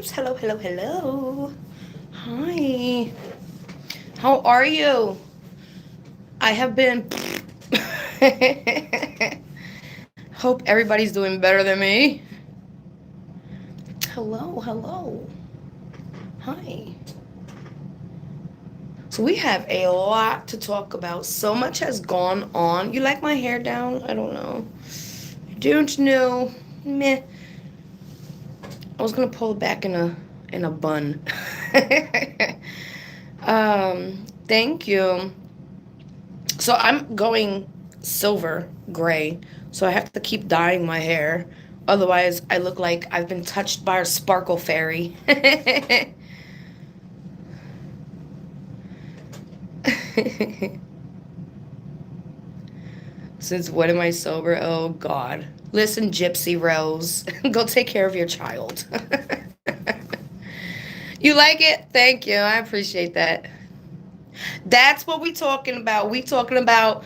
peeps. Hello, hello, hello. Hi. How are you? I have been. Hope everybody's doing better than me. Hello, hello. Hi. So, we have a lot to talk about. So much has gone on. You like my hair down? I don't know. Don't know. Meh. I was gonna pull it back in a bun. Thank you. So I'm going silver gray. So I have to keep dyeing my hair. Otherwise, I look like I've been touched by a sparkle fairy. Since when am I sober? Oh, God. Listen, Gypsy Rose, go take care of your child. You like it? Thank you. I appreciate that. That's what we talking about. We talking about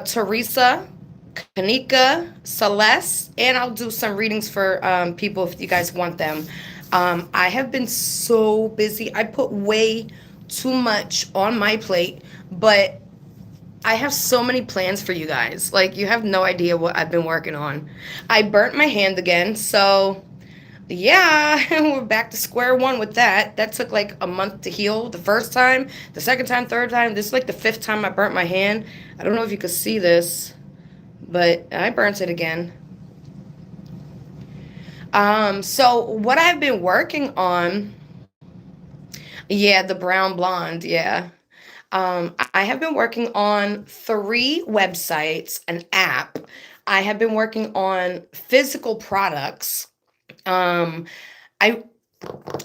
Teresa, Kenneka, Celeste, and I'll do some readings for people if you guys want them. I have been so busy. I put way too much on my plate, but I have so many plans for you guys. Like, you have no idea what I've been working on. I burnt my hand again, so yeah, we're back to square one with that. That took like a month to heal the first time, the second time, third time. This is like the fifth time I burnt my hand. I don't know if you could see this, but I burnt it again. So what I've been working on, yeah, the brown blonde, yeah. I have been working on three websites, an app. I have been working on physical products. Um, I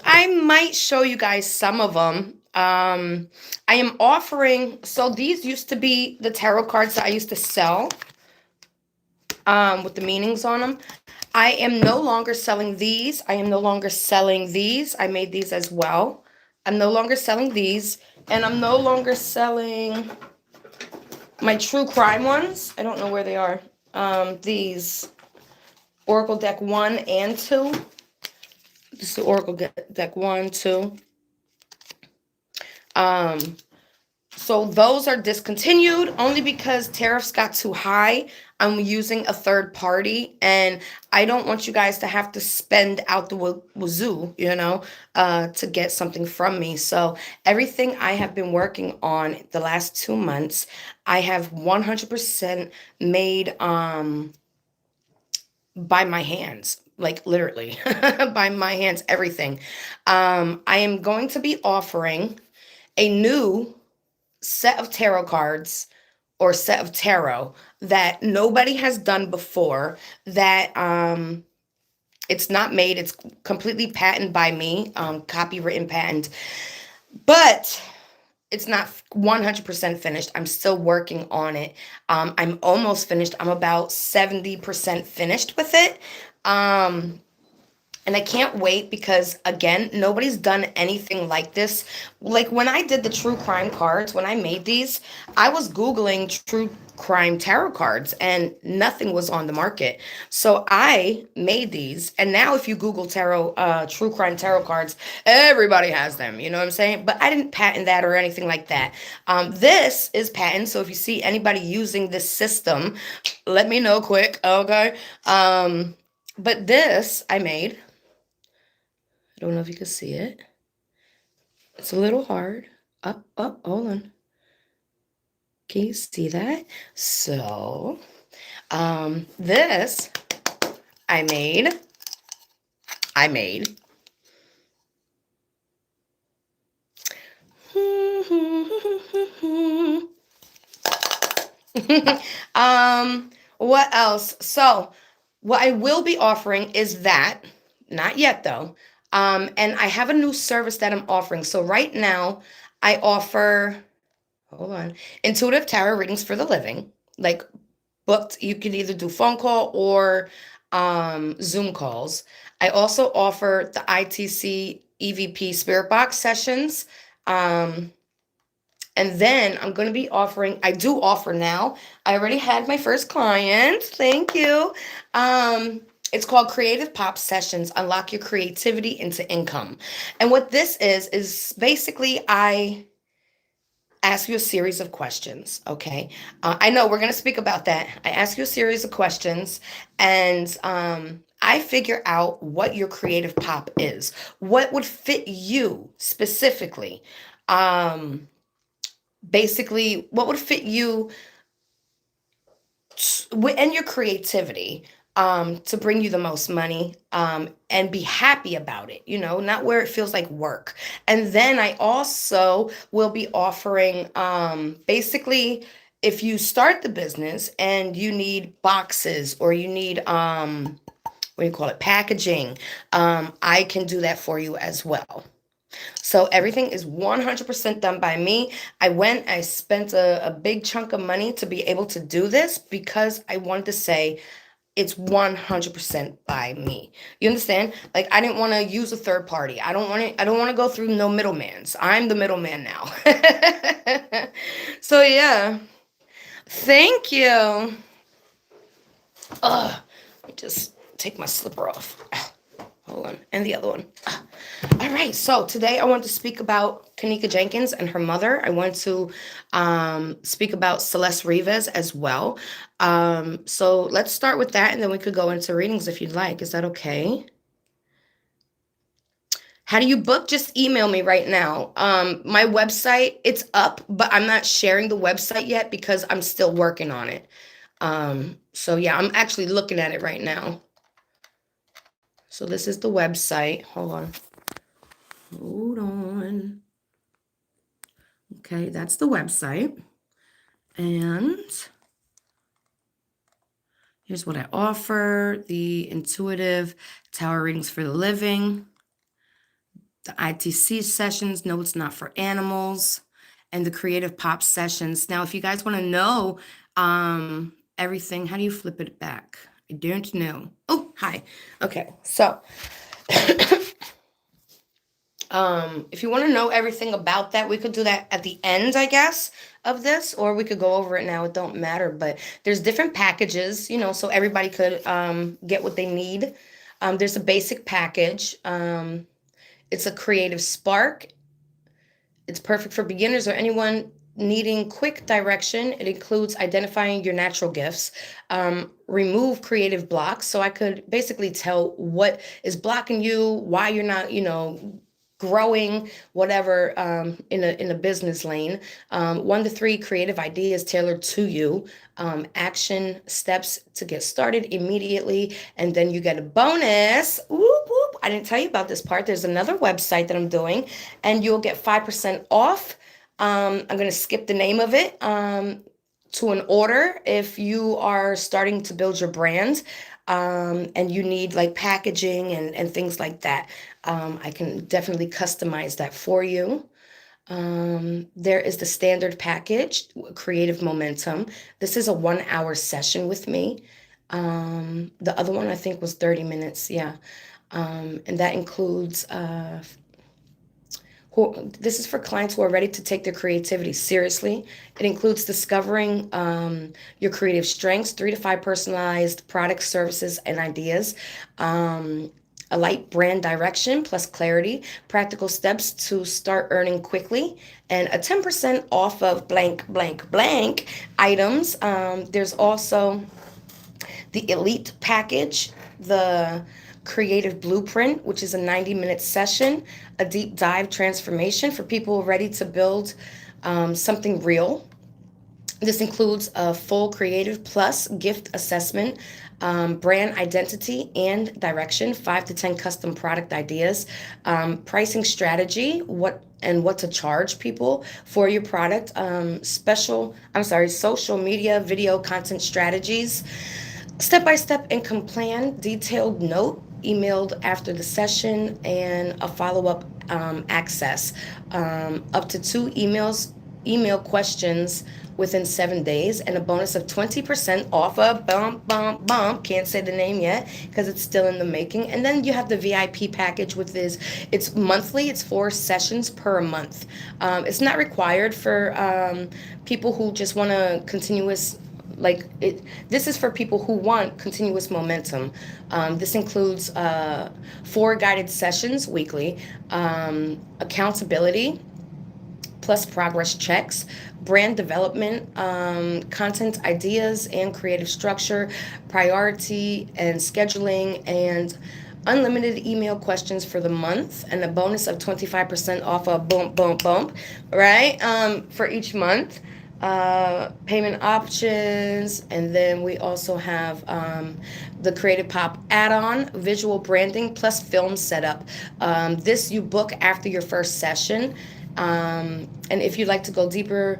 I might show you guys some of them. I am offering, so these used to be the tarot cards that I used to sell with the meanings on them. I am no longer selling these. I am no longer selling these. I made these as well. I'm no longer selling these. And I'm no longer selling my true crime ones. I don't know where they are. These Oracle deck 1 and 2. This is the Oracle deck 1, 2. Um, So those are discontinued only because tariffs got too high. I'm using a third party, and I don't want you guys to have to spend out the wazoo, to get something from me. So everything I have been working on the last 2 months, I have 100% made by my hands. Like, literally by my hands, everything. I am going to be offering a new set of tarot cards or set of tarot that nobody has done before, that it's not made, it's completely patented by me, copywritten patent, but it's not 100% finished. I'm still working on it. I'm almost finished. I'm about 70% finished with it. um and I can't wait because, again, nobody's done anything like this. Like, when I did the true crime cards, when I made these, I was Googling true crime tarot cards and nothing was on the market. So I made these. And now, if you Google true crime tarot cards, everybody has them. You know what I'm saying? But I didn't patent that or anything like that. This is patent. So if you see anybody using this system, let me know quick. Okay. But this I made. I don't know if you can see it. It's a little hard. Up, up, hold on. Can you see that? So, this I made. I made. What else? So, what I will be offering is that, not yet though. And I have a new service that I'm offering. So right now, I offer, hold on, intuitive tarot readings for the living, like booked. You can either do phone call or Zoom calls. I also offer the ITC EVP Spirit Box sessions. Um, and then I'm going to be offering, I do offer now. I already had my first client. Thank you. Um, It's called Creative Pop Sessions Unlock Your Creativity into Income. And what this is basically I ask you a series of questions. Okay. I know we're going to speak about that. I ask you a series of questions, and I figure out what your creative pop is, what would fit you specifically. Um, Basically, what would fit you and your creativity, to bring you the most money, and be happy about it, not where it feels like work. And then I also will be offering, basically, if you start the business and you need boxes or you need, what do you call it, packaging, I can do that for you as well. So everything is 100% done by me. I spent a big chunk of money to be able to do this because I wanted to say it's 100% by me. You understand? Like, I didn't want to use a third party. I don't want to go through no middlemans. I'm the middleman now. So yeah. Thank you. Ugh. Let me just take my slipper off. Hold on. And the other one. All right. So today I want to speak about Kenneka Jenkins and her mother. I want to speak about Celeste Rivas as well. So let's start with that, and then we could go into readings if you'd like. Is that okay? How do you book? Just email me right now. My website, it's up, but I'm not sharing the website yet because I'm still working on it. So yeah, I'm actually looking at it right now. So this is the website. Hold on. Hold on. Okay, that's the website. And here's what I offer: the intuitive tower readings for the living, the ITC sessions, no, it's not for animals, and the creative pop sessions. Now, if you guys want to know everything, how do you flip it back? I don't know. Oh, hi. Okay, so if you want to know everything about that, we could do that at the end, I guess, of this, or we could go over it now. It don't matter, but there's different packages, so everybody could get what they need. There's a basic package. It's a creative spark. It's perfect for beginners or anyone needing quick direction. It includes identifying your natural gifts, remove creative blocks. So I could basically tell what is blocking you, why you're not, growing, whatever, in a business lane. 1 to 3 creative ideas tailored to you. Action steps to get started immediately, and then you get a bonus. Whoop, whoop. I didn't tell you about this part. There's another website that I'm doing, and you'll get 5% off. I'm going to skip the name of it, to an order if you are starting to build your brand, and you need like packaging and things like that. I can definitely customize that for you. There is the standard package, Creative Momentum. This is a 1 hour session with me. The other one I think was 30 minutes. Yeah. And that includes, this is for clients who are ready to take their creativity seriously. It includes discovering your creative strengths, 3 to 5 personalized products, services, and ideas. A light brand direction plus clarity, practical steps to start earning quickly, and a 10% off of blank, blank, blank items. There's also the Elite package, the Creative Blueprint, which is a 90-minute session, a deep dive transformation for people ready to build something real. This includes a full creative plus gift assessment, brand identity and direction, 5 to 10 custom product ideas, pricing strategy, what to charge people for your product, social media, video content strategies, step-by-step income plan, detailed note emailed after the session, and a follow-up access, up to 2 email questions within 7 days, and a bonus of 20% off a bump. Can't say the name yet because it's still in the making. And then you have the VIP package, with this. It's monthly. It's 4 sessions per month. It's not required for people who just want to like it. This is for people who want continuous momentum. This includes 4 guided sessions weekly, accountability plus progress checks, brand development, content ideas and creative structure, priority and scheduling, and unlimited email questions for the month, and a bonus of 25% off a bump, bump, bump, right? For each month. Payment options, and then we also have the Creative Pop add-on, visual branding plus film setup. This you book after your first session, and if you'd like to go deeper,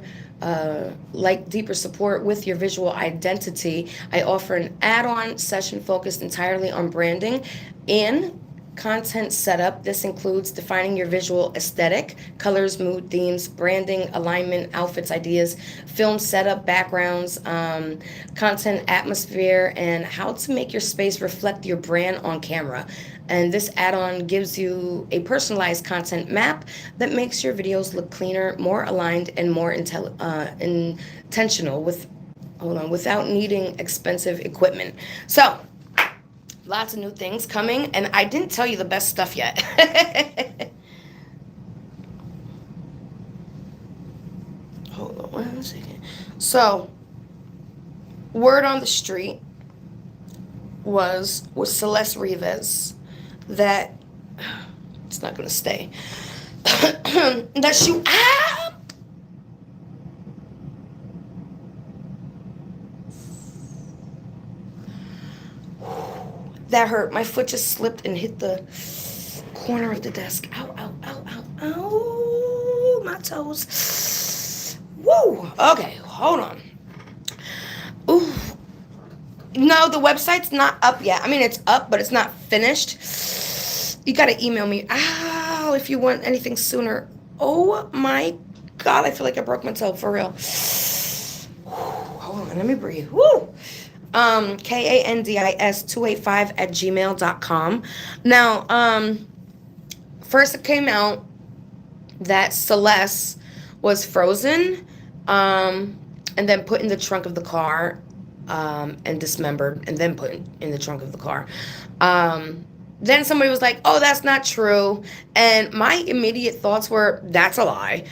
like deeper support with your visual identity, I offer an add-on session focused entirely on branding and content setup. This includes defining your visual aesthetic, colors, mood, themes, branding, alignment, outfits, ideas, film setup, backgrounds, content atmosphere, and how to make your space reflect your brand on camera. And this add-on gives you a personalized content map that makes your videos look cleaner, more aligned, and more intentional without needing expensive equipment. So, lots of new things coming, and I didn't tell you the best stuff yet. Hold on 1 second. So, word on the street was with Celeste Rivas that it's not going to stay. That she that hurt. My foot just slipped and hit the corner of the desk. Ow, ow, ow, ow, ow. My toes. Woo. Okay, hold on. Ooh. No, the website's not up yet. I mean, it's up, but it's not finished. You gotta email me. Ow, if you want anything sooner. Oh my God, I feel like I broke my toe for real. Hold on, let me breathe. Woo. KANDIS285@gmail.com. Now, first it came out that Celeste was frozen, and then put in the trunk of the car, and dismembered, and then put in the trunk of the car. Then somebody was like, oh, that's not true. And my immediate thoughts were, that's a lie.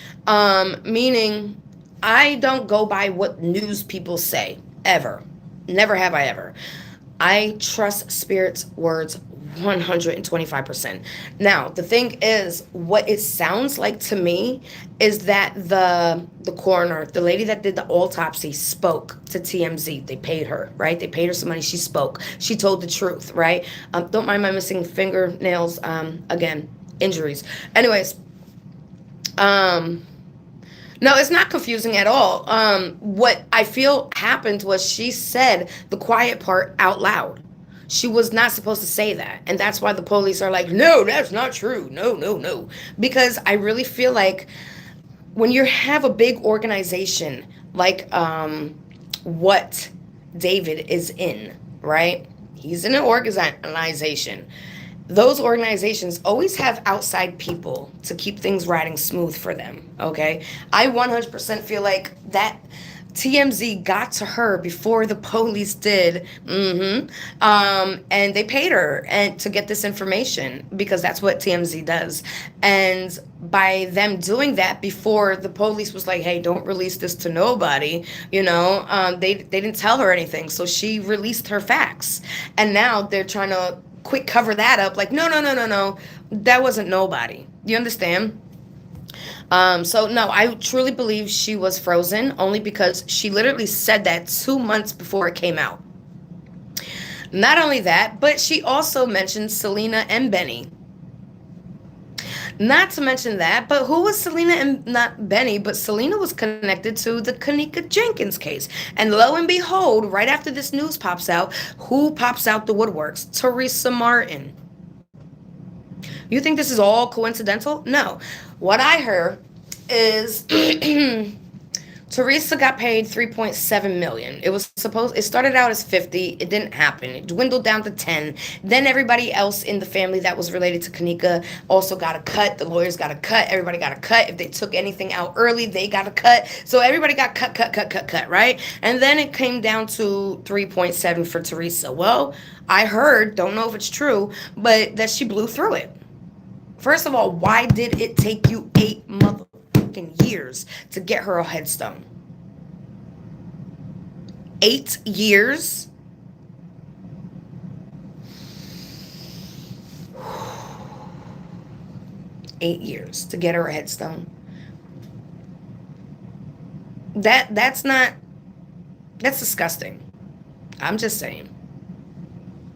Meaning, I don't go by what news people say, ever. Never have I ever. I trust Spirit's words 125%. Now, the thing is, what it sounds like to me is that the coroner, the lady that did the autopsy, spoke to TMZ. They paid her, right? They paid her some money. She spoke. She told the truth, right? Don't mind my missing fingernails. Again, injuries. Anyways, no, it's not confusing at all. What I feel happened was she said the quiet part out loud. She was not supposed to say that. And that's why the police are like, no, that's not true. No, no, no. Because I really feel like when you have a big organization like what David is in, right? He's in an organization. Those organizations always have outside people to keep things riding smooth for them, okay? I 100% feel like that TMZ got to her before the police did. And they paid her and to get this information because that's what TMZ does. And by them doing that before the police was like, hey, don't release this to nobody, they didn't tell her anything. So she released her facts. And now they're trying to quick cover that up like, no, that wasn't nobody. You understand? So no, I truly believe she was frozen only because she literally said that 2 months before it came out. Not only that, but she also mentioned Selena and Benny. Not to mention that, but who was Selena and not Benny, but Selena was connected to the Kenneka Jenkins case. And lo and behold, right after this news pops out, who pops out the woodworks? Teresa Martin. You think this is all coincidental? No. What I heard is Teresa got paid 3.7 million. It started out as 50. It didn't happen. It dwindled down to 10. Then everybody else in the family that was related to Kenneka also got a cut. The lawyers got a cut. Everybody got a cut. If they took anything out early, they got a cut. So everybody got cut, right? And then it came down to 3.7 for Teresa. Well, I heard, don't know if it's true, but that she blew through it. First of all, why did it take you 8 motherfucking years to get her a headstone? 8 years? 8 years to get her a headstone. That's disgusting. I'm just saying.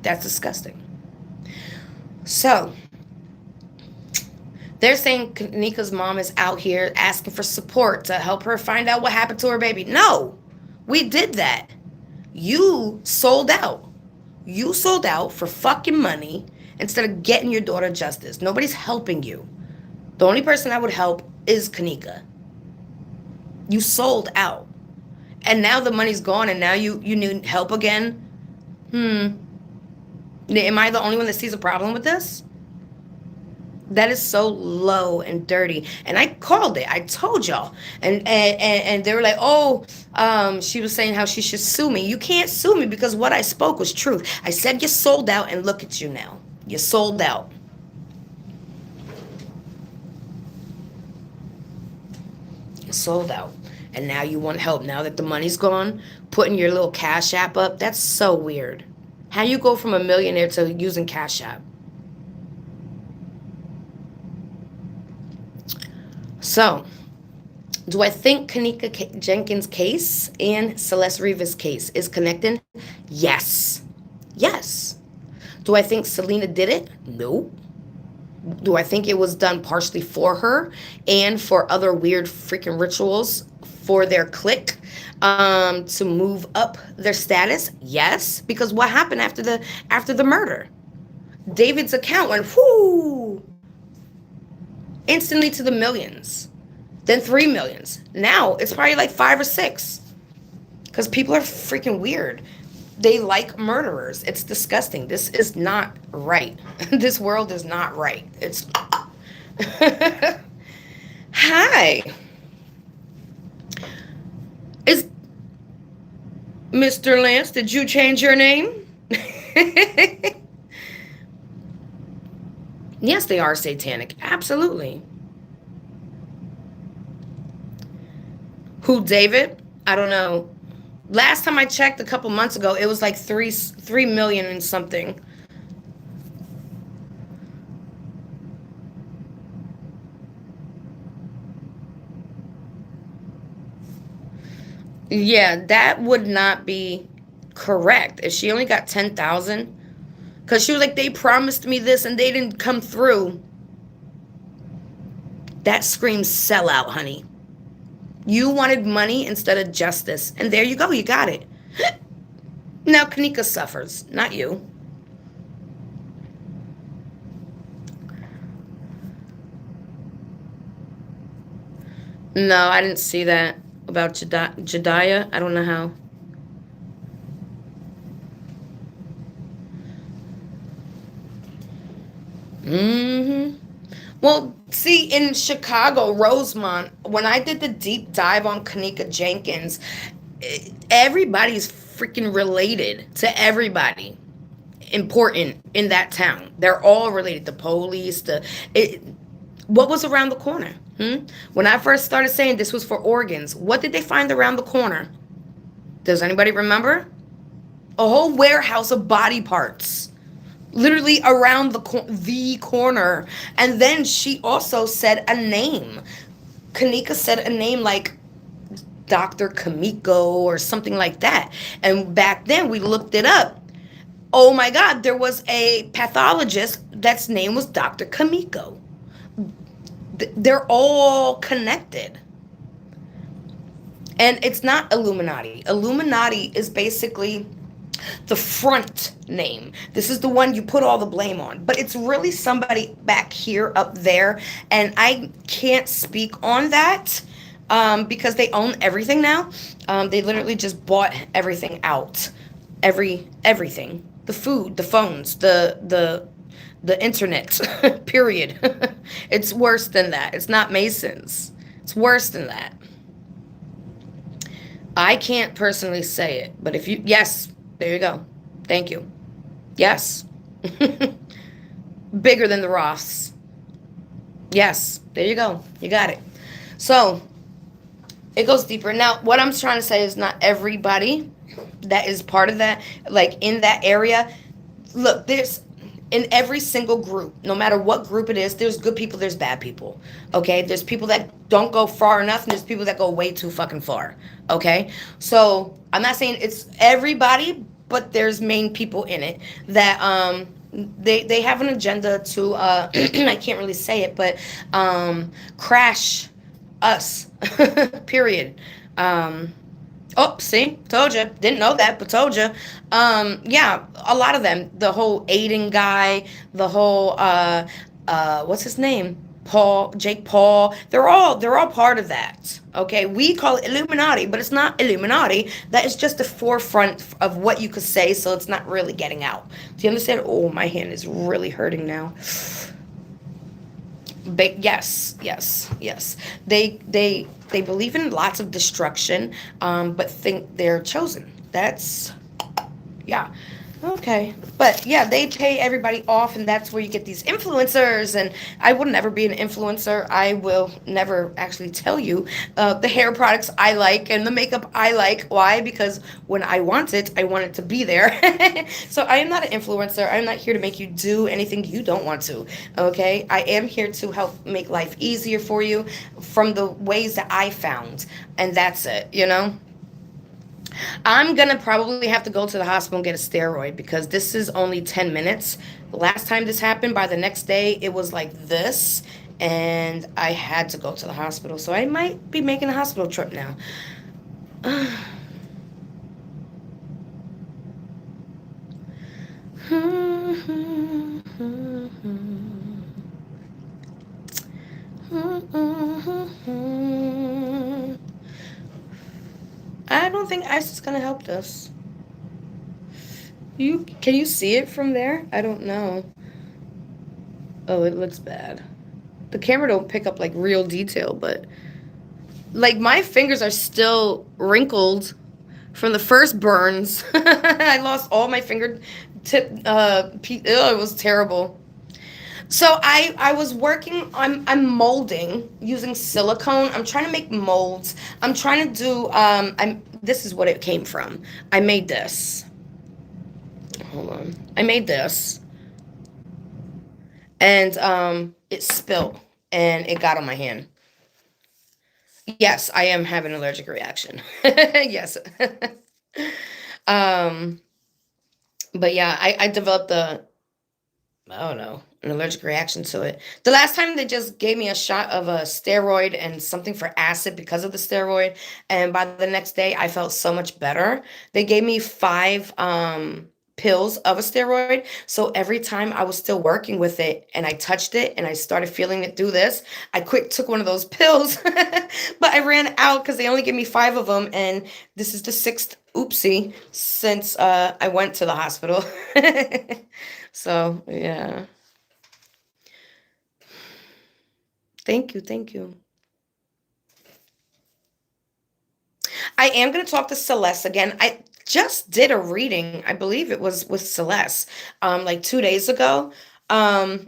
That's disgusting. So, they're saying Kenneka's mom is out here asking for support to help her find out what happened to her baby. No, we did that. You sold out. You sold out for fucking money instead of getting your daughter justice. Nobody's helping you. The only person I would help is Kenneka. You sold out. And now the money's gone and now you need help again? Am I the only one that sees a problem with this? That is so low and dirty. And I called it. I told y'all. And they were like, oh, she was saying how she should sue me. You can't sue me because what I spoke was truth. I said you sold out, and look at you now. You sold out. You sold out. And now you want help. Now that the money's gone, putting your little Cash App up, that's so weird. How you go from a millionaire to using Cash App? So, do I think Kenneka Jenkins' case and Celeste Rivas' case is connected? Yes. Yes. Do I think Selena did it? No. Do I think it was done partially for her and for other weird freaking rituals for their clique to move up their status? Yes. Because what happened after the murder? David's account went whoo instantly to the millions, then 3 millions. Now it's probably like 5 or 6 because people are freaking weird. They like murderers. It's disgusting. This is not right. This world is not right. It's hi. Is Mr. Lance, did you change your name? Yes, they are satanic. Absolutely. Who, David? I don't know. Last time I checked a couple months ago, it was like 3 million and something. Yeah, that would not be correct. If she only got 10,000, because she was like, they promised me this and they didn't come through. That screams sellout, honey. You wanted money instead of justice. And there you go. You got it. Now Kenneka suffers, not you. No, I didn't see that about Jediah. I don't know how. Mm-hmm. Well, see, in Chicago, Rosemont, when I did the deep dive on Kenneka Jenkins, everybody's freaking related to everybody important in that town. They're all related. The police, what was around the corner? When I first started saying this was for organs, what did they find around the corner? Does anybody remember? A whole warehouse of body parts. Literally around the corner. And then she also said a name. Kenneka said a name like Dr. Kamiko or something like that. And back then we looked it up. Oh my God, there was a pathologist that's name was Dr. Kamiko. They're all connected. And it's not Illuminati. Illuminati is basically the front name. This is the one you put all the blame on. But it's really somebody back here, up there. And I can't speak on that. because they own everything now. They literally just bought everything out, everything, the food, the phones, the internet. Period. It's worse than that. It's not Masons. It's worse than that. I can't personally say it, but if you, yes, there you go. Thank you. Yes. Bigger than the Roths. Yes, there you go. You got it. So it goes deeper. Now, what I'm trying to say is not everybody that is part of that, like in that area. Look, there's in every single group, no matter what group it is, there's good people, there's bad people. Okay? There's people that don't go far enough, and there's people that go way too fucking far. Okay? So I'm not saying it's everybody, but there's main people in it that they have an agenda to I can't really say it, but crash us. Period. Oh, see, told you. Didn't know that, but told you. Yeah, a lot of them. The whole Aiden guy, the whole what's his name? Jake Paul. They're all part of that. Okay, we call it Illuminati, but it's not Illuminati. That is just the forefront of what you could say, so it's not really getting out. Do you understand? Oh, my hand is really hurting now. But yes, yes, yes. They believe in lots of destruction, but think they're chosen. That's yeah. Okay. But yeah, they pay everybody off, and that's where you get these influencers. And I will never be an influencer. I will never actually tell you the hair products I like and the makeup I like. Why? Because when I want it to be there. So I am not an influencer. I'm not here to make you do anything you don't want to. Okay? I am here to help make life easier for you from the ways that I found. And that's it, you know? I'm gonna probably have to go to the hospital and get a steroid because this is only 10 minutes. The last time this happened, by the next day, it was like this, and I had to go to the hospital. So I might be making a hospital trip now. I don't think ice is gonna help us. You can you see it from there? I don't know. Oh, it looks bad. The camera don't pick up like real detail, but like my fingers are still wrinkled from the first burns. I lost all my fingertip. It was terrible. So I was working. I'm molding using silicone. I'm trying to make molds. I'm trying to do. I'm. This is what it came from. I made this. Hold on. I made this, and it spilled, and it got on my hand. Yes, I am having an allergic reaction. Yes. um, but yeah, I developed I don't know, an allergic reaction to it. The last time they just gave me a shot of a steroid and something for acid because of the steroid, and by the next day I felt so much better. They gave me five pills of a steroid. So every time I was still working with it and I touched it and I started feeling it do this, I quick took one of those pills. But I ran out because they only gave me five of them, and this is the sixth oopsie since I went to the hospital. So yeah. Thank you, thank you. I am going to talk to Celeste again. I just did a reading. I believe it was with Celeste, like 2 days ago. I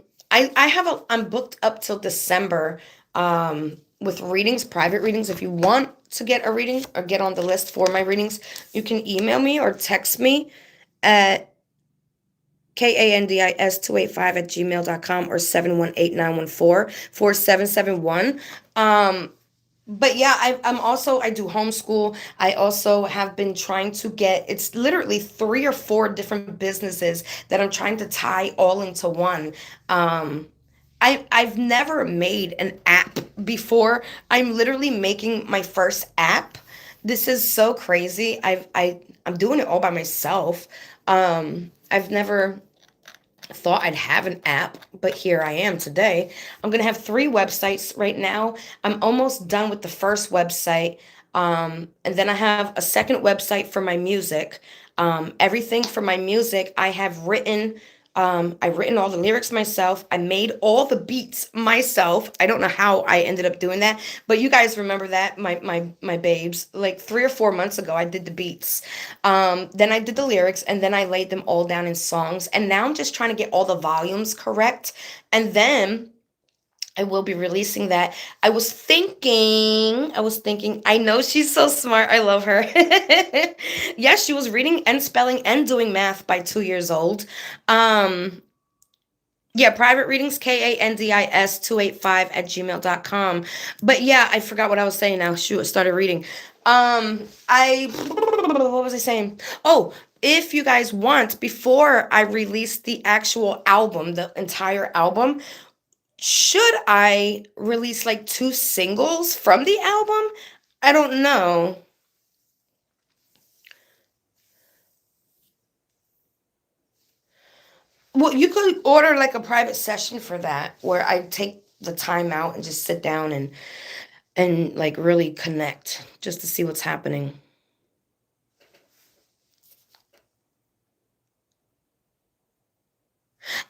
have I'm booked up till December, with readings, private readings. If you want to get a reading or get on the list for my readings, you can email me or text me at KANDIS285 at gmail.com or 718-914-4771. But yeah, I'm also, I do homeschool. I also have been trying to get, it's literally three or four different businesses that I'm trying to tie all into one. Um, I've never made an app before. I'm literally making my first app. This is so crazy. I'm doing it all by myself. I've never Thought I'd have an app, but here I am today. I'm going to have three websites right now. I'm almost done with the first website. And then I have a second website for my music. Everything for my music, I have written. I've written all the lyrics myself. I made all the beats myself. I don't know how I ended up doing that, but you guys remember that, my babes. Like 3 or 4 months ago, I did the beats. Then I did the lyrics, and then I laid them all down in songs. And now I'm just trying to get all the volumes correct, and then I will be releasing that. I was thinking, I know she's so smart. I love her. Yes, she was reading and spelling and doing math by 2 years old. Um, yeah, private readings, KANDIS 285 at gmail.com. But yeah, I forgot what I was saying now. Shoot, I started reading. What was I saying? Oh, if you guys want, before I release the actual album, the entire album, should I release like two singles from the album? I don't know. Well, you could order like a private session for that where I take the time out and just sit down and like really connect just to see what's happening.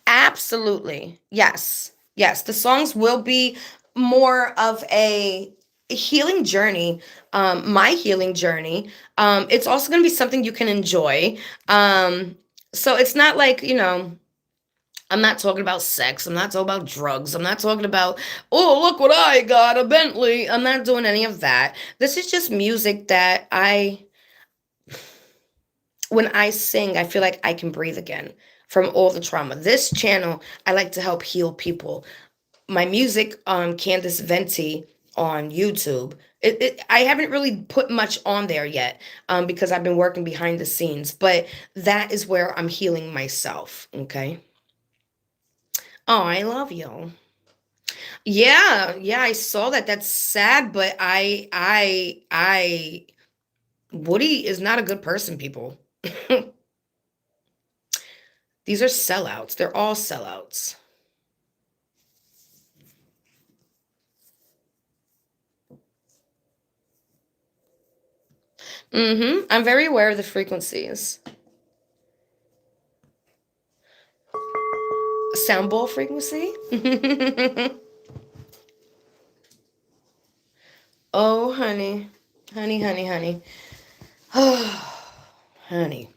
Absolutely. Yes. Yes, the songs will be more of a healing journey, my healing journey. It's also going to be something you can enjoy. Um, so it's not like, I'm not talking about sex. I'm not talking about drugs. I'm not talking about, oh, look what I got, a Bentley. I'm not doing any of that. This is just music that when I sing, I feel like I can breathe again from all the trauma. This channel, I like to help heal people. My music, Candace Venti on YouTube. I haven't really put much on there yet, because I've been working behind the scenes, but that is where I'm healing myself. Okay. Oh, I love you. Yeah, yeah, I saw that. That's sad, but Woody is not a good person, people. These are sellouts. They're all sellouts. I'm very aware of the frequencies. Sound bowl frequency? Oh, honey. Honey, honey, honey. Oh, honey.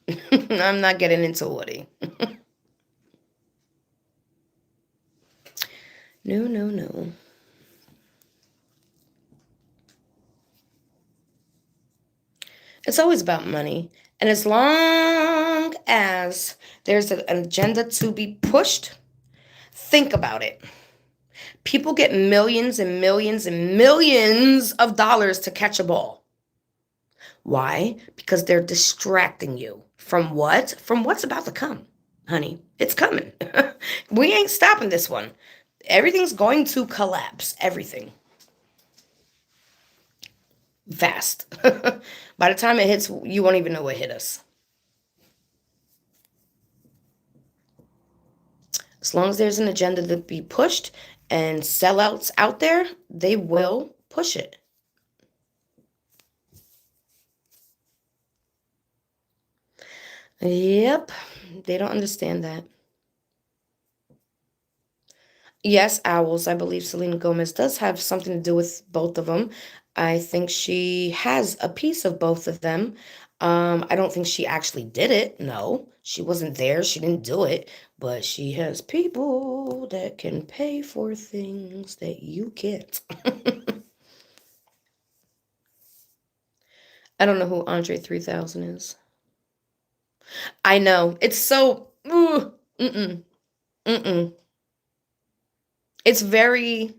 I'm not getting into Woody. No, no, no. It's always about money. And as long as there's an agenda to be pushed, think about it. People get millions and millions and millions of dollars to catch a ball. Why? Because they're distracting you from what? From what's about to come, honey. It's coming. We ain't stopping this one. Everything's going to collapse. Everything. Fast. By the time it hits, you won't even know what hit us. As long as there's an agenda to be pushed and sellouts out there, they will push it. Yep. They don't understand that. Yes, owls. I believe Selena Gomez does have something to do with both of them. I think she has a piece of both of them. I don't think she actually did it. No, she wasn't there. She didn't do it. But she has people that can pay for things that you can't. I don't know who Andre 3000 is. I know. It's so. Mm-mm. Mm-mm. It's very.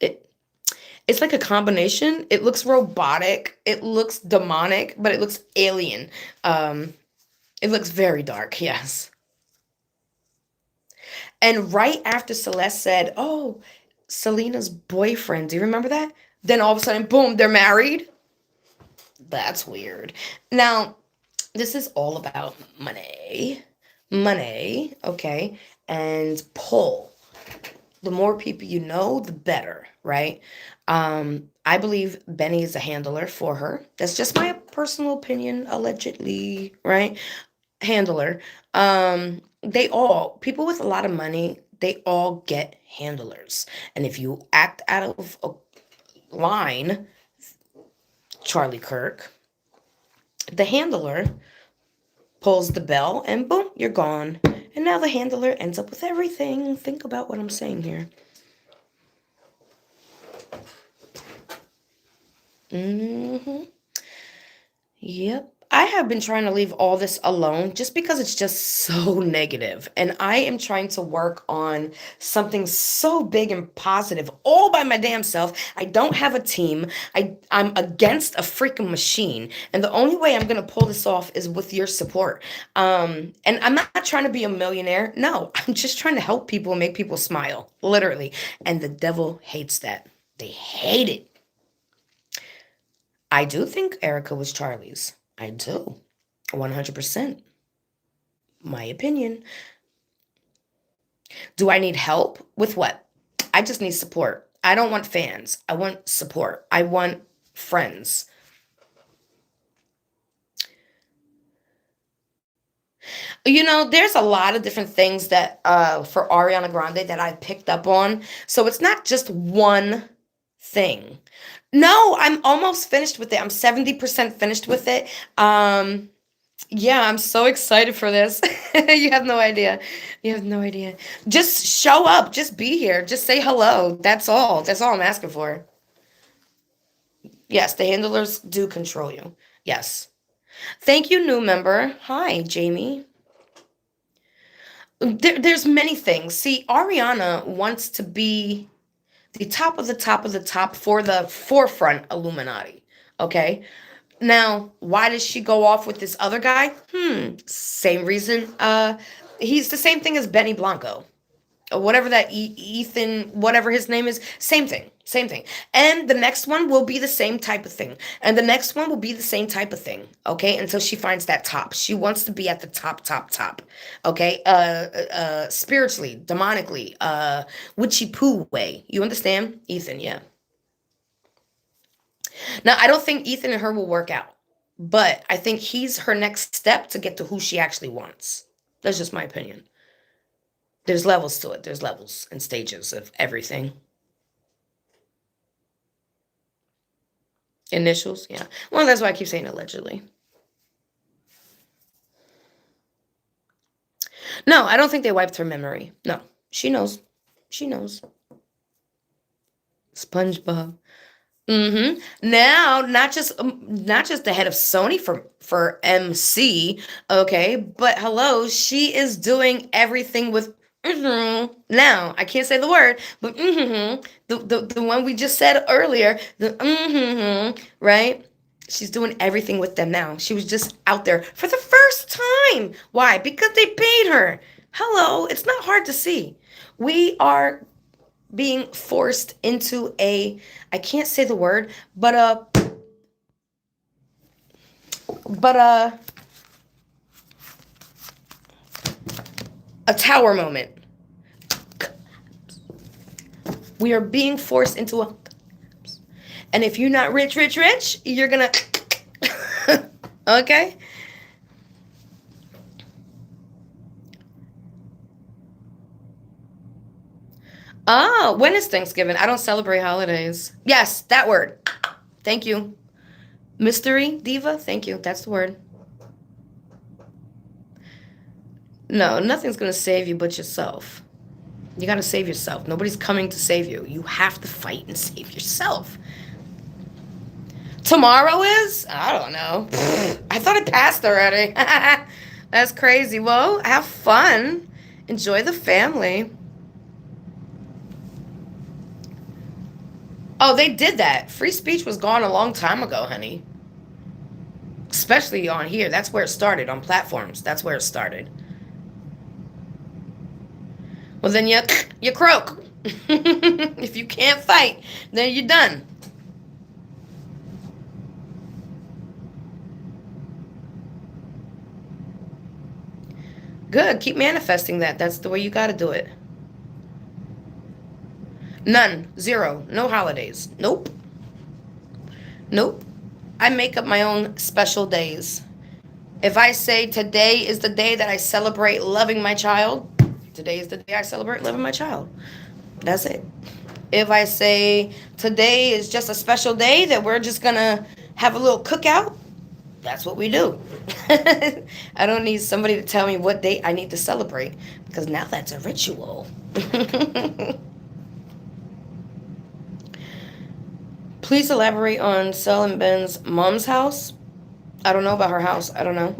It, it's like a combination. It looks robotic. It looks demonic, but it looks alien. Um, it looks very dark, yes. And right after Celeste said, "Oh, Selena's boyfriend," do you remember that? Then all of a sudden, boom, they're married. That's weird. Now, This is all about money. Money, okay? And pull. The more people you know, the better, right? I believe Benny is a handler for her. That's just my personal opinion, allegedly, right? Handler. They all, people with a lot of money, they all get handlers. And if you act out of a line, Charlie Kirk, the handler pulls the bell and boom, you're gone. And now the handler ends up with everything. Think about what I'm saying here. Hmm. Yep. I have been trying to leave all this alone just because it's just so negative. And I am trying to work on something so big and positive all by my damn self. I don't have a team. I'm against a freaking machine. And the only way I'm gonna pull this off is with your support. And I'm not trying to be a millionaire. No, I'm just trying to help people and make people smile. Literally. And the devil hates that. They hate it. I do think Erica was Charlie's. I do. 100%. My opinion. Do I need help with what? I just need support. I don't want fans. I want support. I want friends. There's a lot of different things that for Ariana Grande that I picked up on. So it's not just one thing. No, I'm almost finished with it. I'm 70% finished with it. Yeah, I'm so excited for this. You have no idea. You have no idea. Just show up. Just be here. Just say hello. That's all. That's all I'm asking for. Yes, the handlers do control you. Yes. Thank you, new member. Hi, Jamie. There's many things. See, Ariana wants to be the top of the top of the top for the forefront Illuminati. Okay? Now, why does she go off with this other guy? Same reason. He's the same thing as Benny Blanco. Or whatever that Ethan, whatever his name is, same thing, same thing. And the next one will be the same type of thing. And the next one will be the same type of thing. Okay, until she finds that top. She wants to be at the top, top, top. Okay, spiritually, demonically, witchy poo way. You understand, Ethan? Yeah. Now, I don't think Ethan and her will work out, but I think he's her next step to get to who she actually wants. That's just my opinion. There's levels to it. There's levels and stages of everything. Initials, yeah. Well, that's why I keep saying allegedly. No, I don't think they wiped her memory. No, she knows. She knows. SpongeBob. Now, not just the head of Sony for MC, okay, but hello, she is doing everything with Now, I can't say the word, but the one we just said earlier, right? She's doing everything with them now. She was just out there for the first time. Why? Because they paid her. Hello, it's not hard to see. We are being forced into I can't say the word, but a tower moment. We are being forced into a, and if you're not rich, rich, rich, you're gonna, okay? Oh, when is Thanksgiving? I don't celebrate holidays. Yes, that word. Thank you. Mystery diva? Thank you. That's the word. No, nothing's going to save you but yourself. You got to save yourself. Nobody's coming to save you. You have to fight and save yourself. Tomorrow is? I don't know. I thought it passed already. That's crazy. Well, have fun. Enjoy the family. Oh, they did that. Free speech was gone a long time ago, honey. Especially on here. That's where it started, on platforms. That's where it started. Well, then you croak. If you can't fight, then you're done. Good. Keep manifesting that. That's the way you got to do it. None. Zero. No holidays. Nope. Nope. I make up my own special days. If I say today is the day that I celebrate loving my child, today is the day I celebrate loving my child. That's it. If I say today is just a special day that we're just going to have a little cookout, that's what we do. I don't need somebody to tell me what date I need to celebrate because now that's a ritual. Please elaborate on Sel and Ben's mom's house. I don't know about her house. I don't know.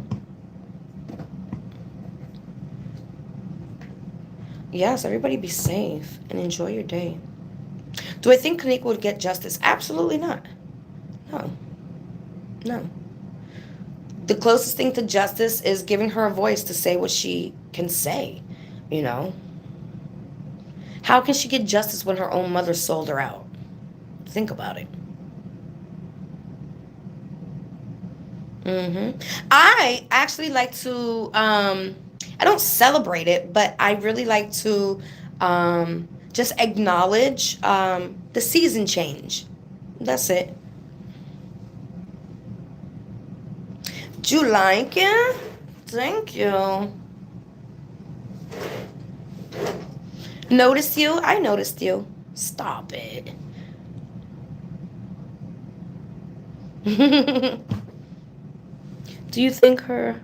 Yes, everybody be safe and enjoy your day. Do I think Kenneka would get justice? Absolutely not. No. No. The closest thing to justice is giving her a voice to say what she can say, you know? How can she get justice when her own mother sold her out? Think about it. I actually like to, I don't celebrate it, but I really like to just acknowledge the season change. That's it. Do you like it? Thank you. Noticed you? I noticed you. Stop it. Do you think her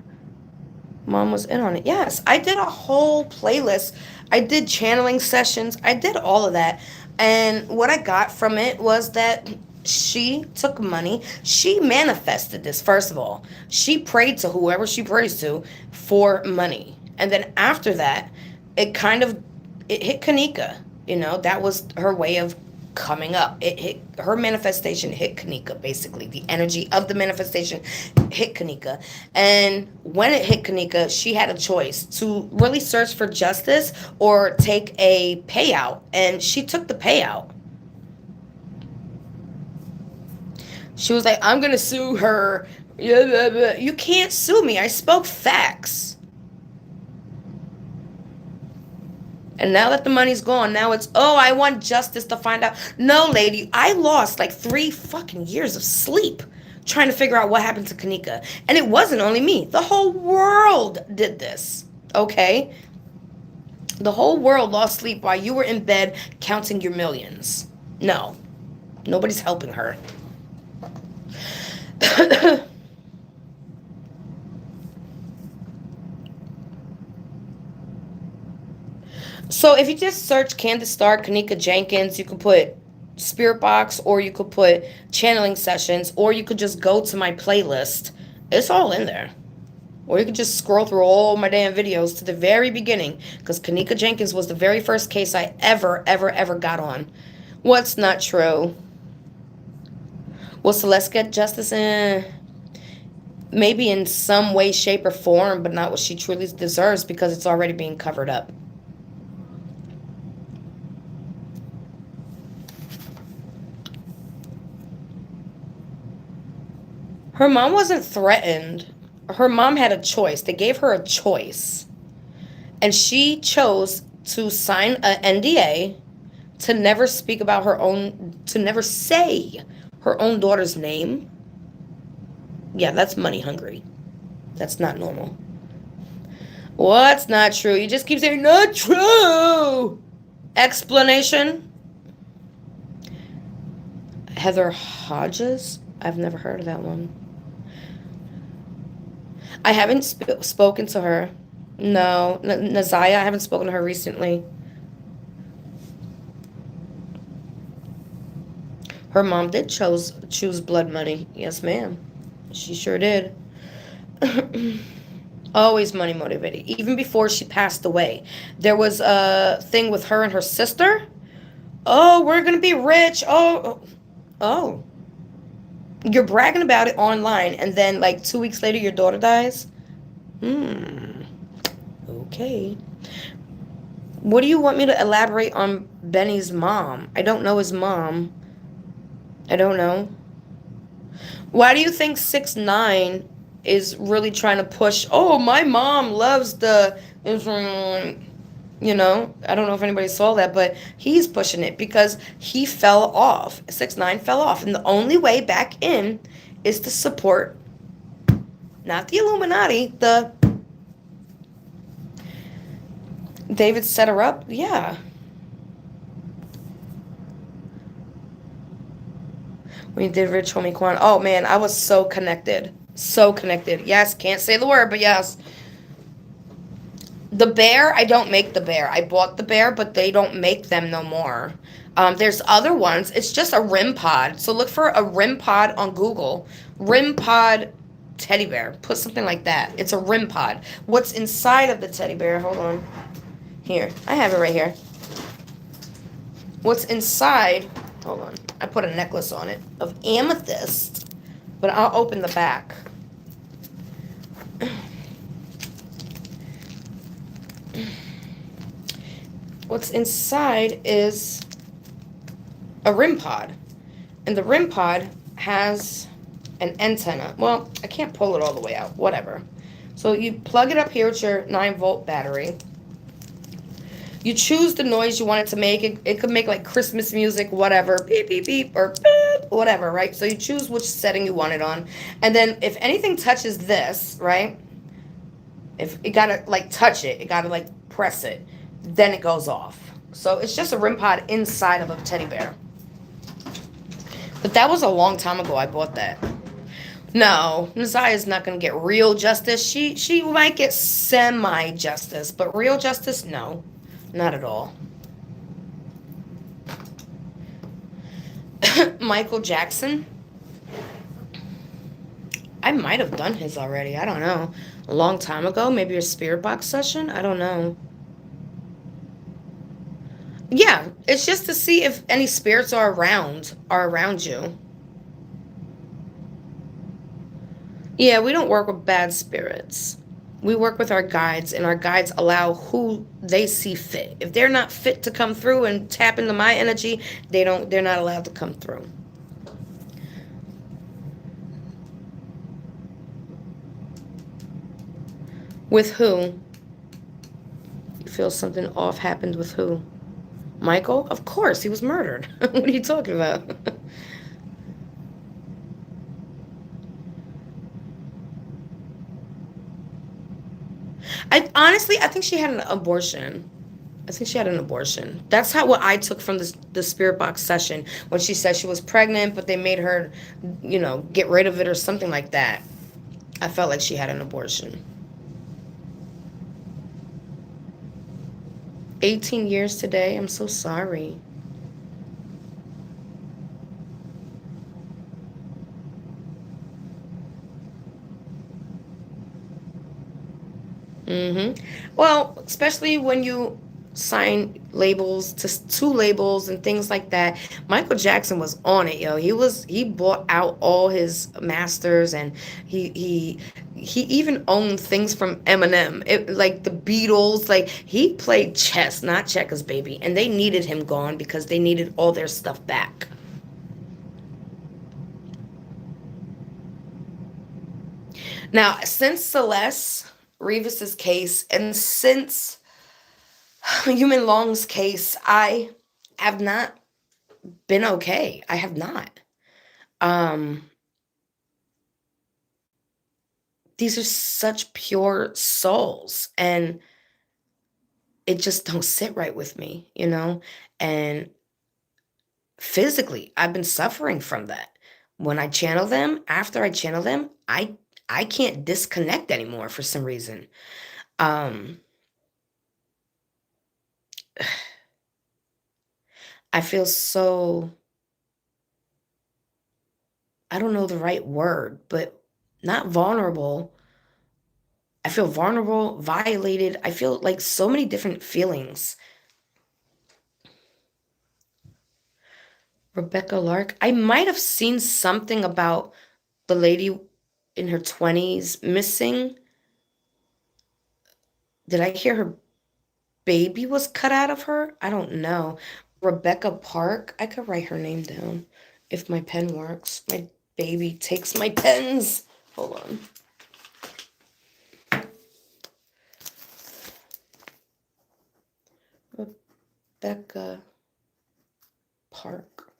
mom was in on it? Yes, I did a whole playlist. I did channeling sessions. I did all of that. And what I got from it was that she took money. She manifested this, first of all. She prayed to whoever she prays to for money. And then after that, it hit Kenneka. You know, that was her way of coming up. It hit her manifestation, hit Kenneka, basically. The energy of the manifestation hit Kenneka. And when it hit Kenneka, she had a choice to really search for justice or take a payout. And she took the payout. She was like, I'm going to sue her. You can't sue me. I spoke facts. And now that the money's gone, now it's, oh, I want justice to find out. No, lady, I lost like 3 fucking years of sleep trying to figure out what happened to Kenneka. And it wasn't only me. The whole world did this, okay? The whole world lost sleep while you were in bed counting your millions. No, nobody's helping her. So if you just search Candace Starr, Kenneka Jenkins, you could put Spirit Box, or you could put channeling sessions, or you could just go to my playlist. It's all in there. Or you could just scroll through all my damn videos to the very beginning, because Kenneka Jenkins was the very first case I ever got on. What's not true? Will Celeste get justice? Maybe in some way, shape, or form, but not what she truly deserves, because it's already being covered up. Her mom wasn't threatened. Her mom had a choice. They gave her a choice. And she chose to sign an NDA to never speak about her own, to never say her own daughter's name. Yeah, that's money hungry. That's not normal. What's not true? You just keep saying, not true. Explanation? Heather Hodges? I've never heard of that one. I haven't spoken to her. No. Nazaya, I haven't spoken to her recently. Her mom did choose blood money. Yes, ma'am. She sure did. Always money motivated. Even before she passed away. There was a thing with her and her sister. Oh, we're going to be rich. Oh. You're bragging about it online, and then like 2 weeks later your daughter dies? Okay. What do you want me to elaborate on Benny's mom? I don't know his mom. I don't know. Why do you think 6ix9ine is really trying to push, oh, my mom loves the It's, you know, I don't know if anybody saw that, but he's pushing it because he fell off. 6ix9ine fell off, and the only way back in is to support not the Illuminati, the David set her up. Yeah. When you did Rich Homie Quan. Oh man, I was so connected. So connected. Yes, can't say the word, but yes. The bear, I don't make the bear. I bought the bear, but they don't make them no more. There's other ones. It's just a rim pod. So look for a rim pod on Google. Rim pod teddy bear. Put something like that. It's a rim pod. What's inside of the teddy bear? Hold on. Here. I have it right here. What's inside? Hold on. I put a necklace on it of amethyst, but I'll open the back. What's inside is a rim pod, and the rim pod has an antenna. Well, I can't pull it all the way out. Whatever. So you plug it up here with your 9-volt battery. You choose the noise you want it to make. It could make like Christmas music, whatever, beep, beep, beep, or beep, whatever, right? So you choose which setting you want it on. And then if anything touches this, right? If it gotta like touch it, it gotta like press it, then it goes off. So it's just a rim pod inside of a teddy bear. But that was a long time ago I bought that. No, Nazia's not gonna get real justice. She might get semi justice, but real justice, no. Not at all. Michael Jackson. I might have done his already. I don't know. A long time ago, maybe a spirit box session. I don't know. Yeah, it's just to see if any spirits are around you. Yeah, we don't work with bad spirits. We work with our guides, and our guides allow who they see fit. If they're not fit to come through and tap into my energy, they're not allowed to come through. With who? You feel something off happened with who? Michael? Of course, he was murdered. What are you talking about? I think she had an abortion. I think she had an abortion. That's how what I took from the spirit box session when she said she was pregnant, but they made her, get rid of it or something like that. I felt like she had an abortion. 18 years today. I'm so sorry. Well, especially when you sign labels to two labels and things like that. Michael Jackson was on it, yo. He bought out all his masters, and he even owned things from Eminem. Like the Beatles, like he played chess, not checkers, baby. And they needed him gone because they needed all their stuff back. Now, since Celeste Revis's case, and since Human Long's case, I have not been okay. I have not. Um, these are such pure souls, and it just don't sit right with me. And physically, I've been suffering from that. When I channel them, after I channel them, I can't disconnect anymore for some reason. Um, I feel so, I don't know the right word, but not vulnerable. I feel vulnerable, violated. I feel like so many different feelings. Rebecca Lark. I might have seen something about the lady in her 20s missing. Did I hear her baby was cut out of her? I don't know. Rebecca Park. I could write her name down if my pen works. My baby takes my pens. Hold on. Rebecca Park.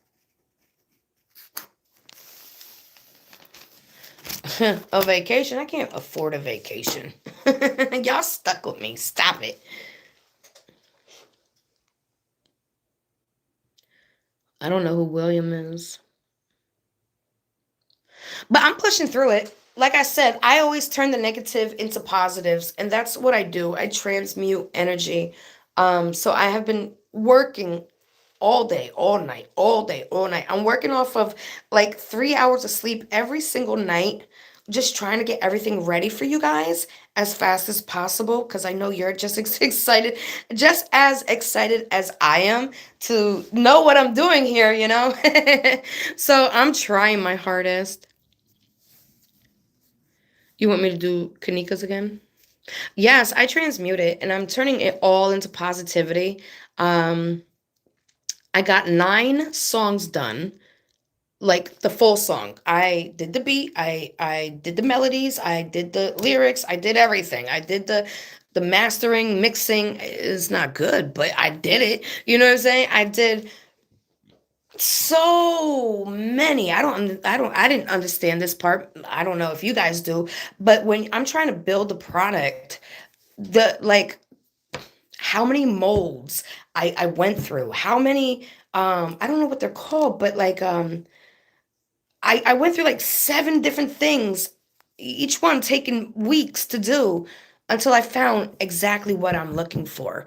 A vacation? I can't afford a vacation. Y'all stuck with me. Stop it. I don't know who William is. But I'm pushing through it. Like I said, I always turn the negative into positives, and that's what I do. I transmute energy. So I have been working all day, all night, all day, all night. I'm working off of like 3 hours of sleep every single night, just trying to get everything ready for you guys as fast as possible because I know you're just excited, just as excited as I am to know what I'm doing here, you know? So I'm trying my hardest. You want me to do Kanika's again? Yes, I transmute it and I'm turning it all into positivity. Um, I got 9 songs done, like the full song. I did the beat, I did the melodies, I did the lyrics, I did everything. I did the mastering, mixing is not good, but I did it. You know what I'm saying? I did so many. I didn't understand this part. I don't know if you guys do, but when I'm trying to build the product, the like how many molds I went through, how many I don't know what they're called, but like I went through like 7 different things, each one taking weeks to do until I found exactly what I'm looking for.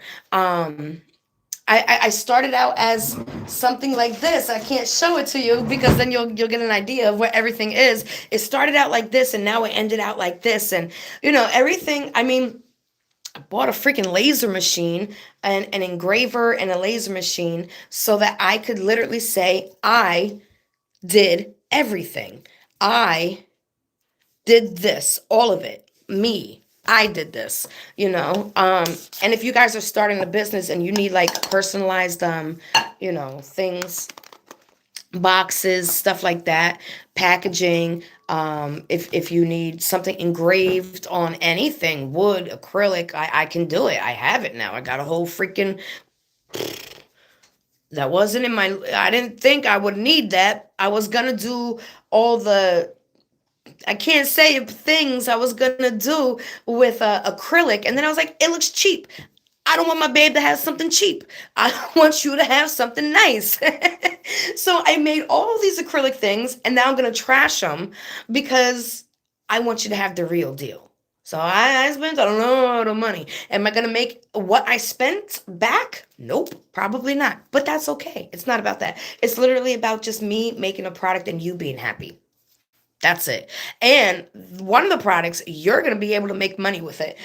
I started out as something like this. I can't show it to you because then you'll get an idea of what everything is. It started out like this and now it ended out like this, and everything. I mean, I bought a freaking laser machine, an engraver and a laser machine so that I could literally say I did everything. I did this, all of it. Me. I did this, and if you guys are starting a business and you need like personalized things, boxes, stuff like that, packaging, if you need something engraved on anything, wood, acrylic, I can do it. I have it now. I got a whole freaking that wasn't in my I didn't think I would need that. I was gonna do all the I can't say things I was gonna do with acrylic, and then I was like, it looks cheap. I don't want my babe to have something cheap. I want you to have something nice. So I made all these acrylic things, and now I'm gonna trash them because I want you to have the real deal. So I spent a lot of money. Am I gonna make what I spent back? Nope, probably not. But that's okay. It's not about that. It's literally about just me making a product and you being happy. That's it. And one of the products, you're going to be able to make money with it.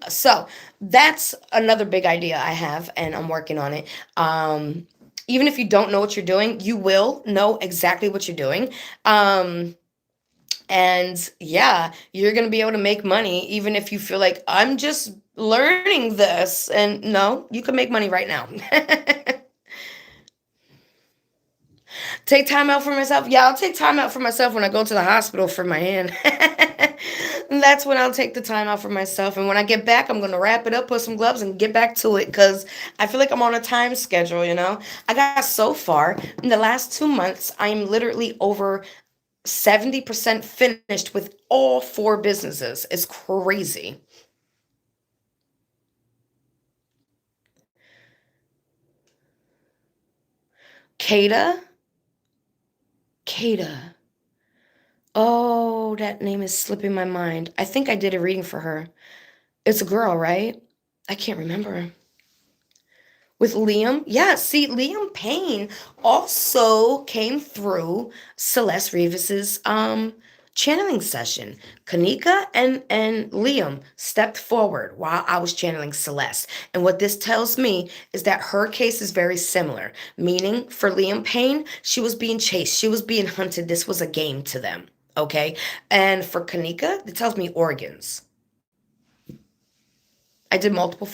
So that's another big idea I have, and I'm working on it. Even if you don't know what you're doing, you will know exactly what you're doing. And yeah, you're going to be able to make money, even if you feel like I'm just learning this. And no, you can make money right now. Take time out for myself. Yeah, I'll take time out for myself when I go to the hospital for my hand. That's when I'll take the time out for myself. And when I get back, I'm going to wrap it up, put some gloves, and get back to it because I feel like I'm on a time schedule. I got so far. In the last 2 months, I'm literally over 70% finished with all 4 businesses. It's crazy. Kada? Kada. Oh, that name is slipping my mind. I think I did a reading for her. It's a girl, right? I can't remember. With Liam? Yeah, see, Liam Payne also came through Celeste Revis's channeling session. Kenneka and Liam stepped forward while I was channeling Celeste. And what this tells me is that her case is very similar. Meaning for Liam Payne, she was being chased, she was being hunted. This was a game to them. Okay. And for Kenneka, it tells me organs. I did multiple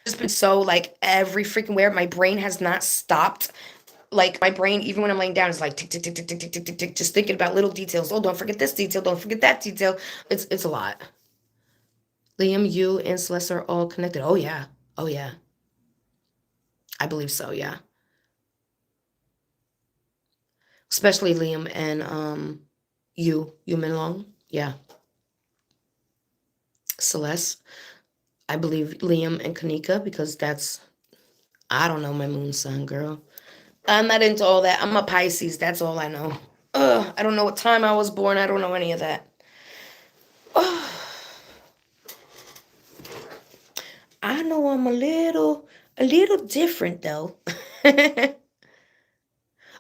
just been so like every freaking where my brain has not stopped. Like my brain, even when I'm laying down, is like tick tick tick tick tick tick tick tick tick, just thinking about little details. Oh, don't forget this detail. Don't forget that detail. It's a lot. Liam, you, and Celeste are all connected. Oh yeah. Oh yeah. I believe so, yeah. Especially Liam and you Minlong. Yeah. Celeste. I believe Liam and Kenneka because that's I don't know my moon sign, girl. I'm not into all that. I'm a Pisces, that's all I know. Ugh, I don't know what time I was born. I don't know any of that. Ugh, I know I'm a little different though.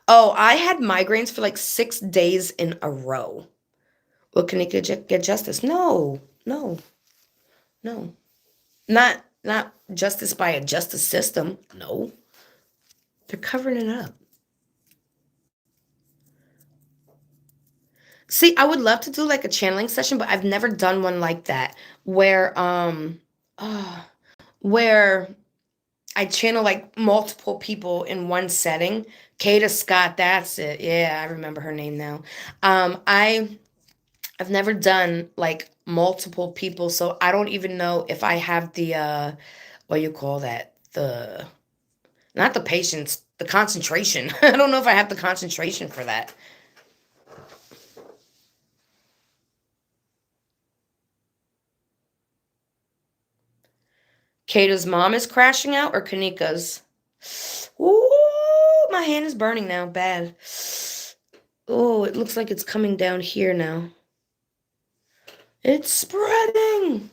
Oh, I had migraines for like 6 days in a row. Well, can it get justice? No, no, no. Not justice by a justice system. No, they're covering it up. See, I would love to do like a channeling session, but I've never done one like that where uh, where I channel like multiple people in one setting. Kata Scott, that's it. Yeah, I remember her name now. I've never done like multiple people, so I don't even know if I have the what do you call that? The not the patience, the concentration. I don't know if I have the concentration for that. Kata's mom is crashing out or Kanika's? Ooh, my hand is burning now, bad. Oh, it looks like it's coming down here now. It's spreading.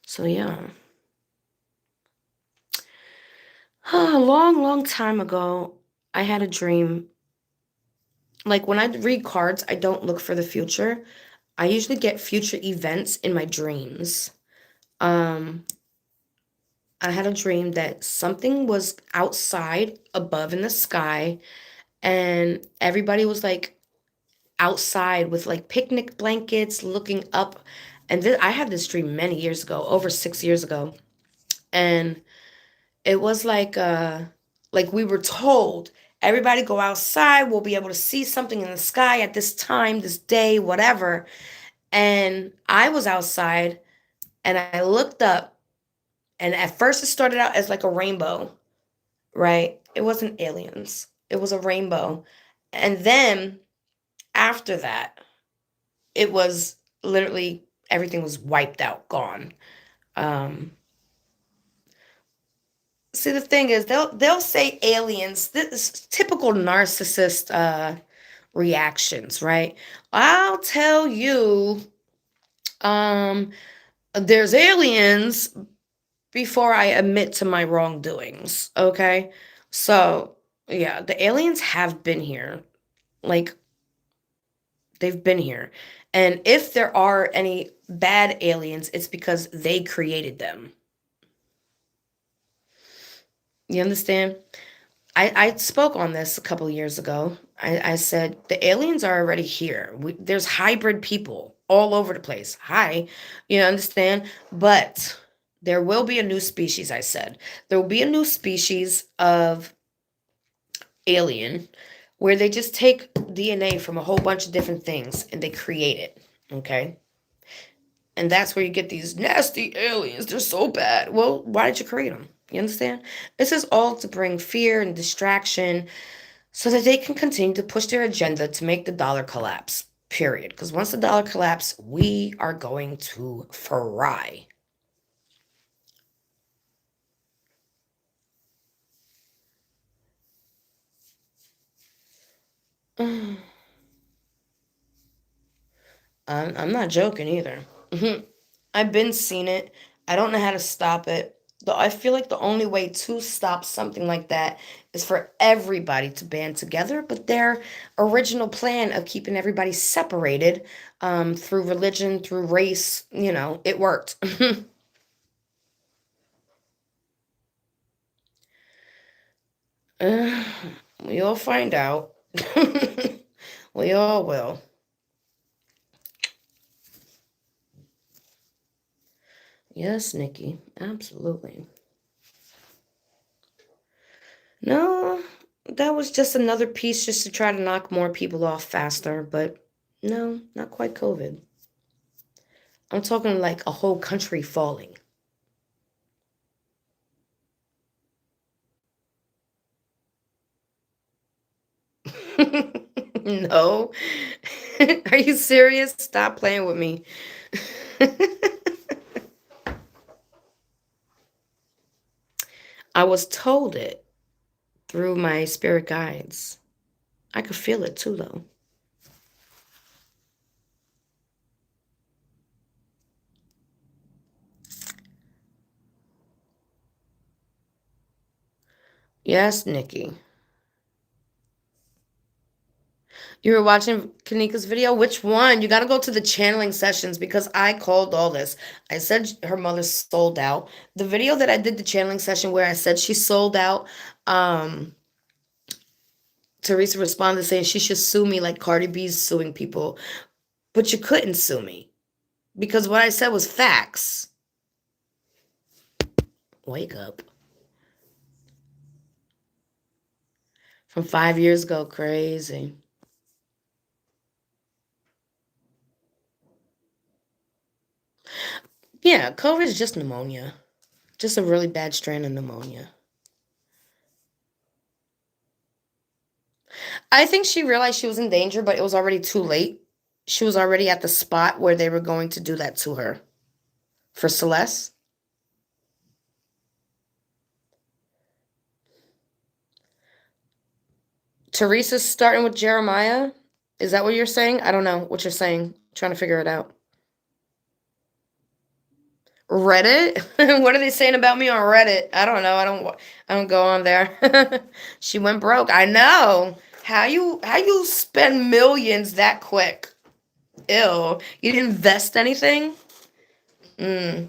So yeah. A long, long time ago, I had a dream. Like when I read cards, I don't look for the future. I usually get future events in my dreams. Um, I had a dream that something was outside above in the sky, and everybody was like outside with like picnic blankets looking up. And I had this dream many years ago, over 6 years ago. And it was like we were told everybody go outside, we'll be able to see something in the sky at this time, this day, whatever. And I was outside and I looked up, and at first it started out as like a rainbow, right? It wasn't aliens. It was a rainbow. And then after that, it was literally everything was wiped out, gone. Um See, the thing is, they'll say aliens. This is typical narcissist reactions, right? I'll tell you, um, there's aliens before I admit to my wrongdoings. Okay, so yeah, the aliens have been here. Like they've been here, and if there are any bad aliens, it's because they created them. You understand? I spoke on this a couple years ago. I said the aliens are already here. There's hybrid people all over the place. Hi, you understand? But there will be a new species, I said. There will be a new species of alien where they just take DNA from a whole bunch of different things and they create it. Okay? And that's where you get these nasty aliens. They're so bad. Well, why did you create them? You understand? This is all to bring fear and distraction so that they can continue to push their agenda to make the dollar collapse. Period. Because once the dollar collapses, we are going to fry. I'm not joking either. I've been seeing it. I don't know how to stop it. Though I feel like the only way to stop something like that is for everybody to band together. But their original plan of keeping everybody separated through religion, through race, it worked. Uh, we all find out. We all will. Yes, Nikki, absolutely. No, that was just another piece just to try to knock more people off faster, but no, not quite COVID. I'm talking like a whole country falling. No. Are you serious? Stop playing with me. I was told it through my spirit guides. I could feel it too, though. Yes, Nikki. You were watching Kanika's video? Which one? You got to go to the channeling sessions because I called all this. I said her mother sold out. The video that I did the channeling session where I said she sold out, um, Teresa responded saying she should sue me like Cardi B's suing people. But you couldn't sue me because what I said was facts. Wake up. From 5 years ago, crazy. Yeah, COVID is just pneumonia. Just a really bad strain of pneumonia. I think she realized she was in danger, but it was already too late. She was already at the spot where they were going to do that to her. For Celeste, Teresa's starting with Jeremiah. Is that what you're saying? I don't know what you're saying. Trying to figure it out. Reddit? What are they saying about me on Reddit? I don't know. I don't go on there. She went broke. I know. How you spend millions that quick? Ew. You didn't invest anything? Mm.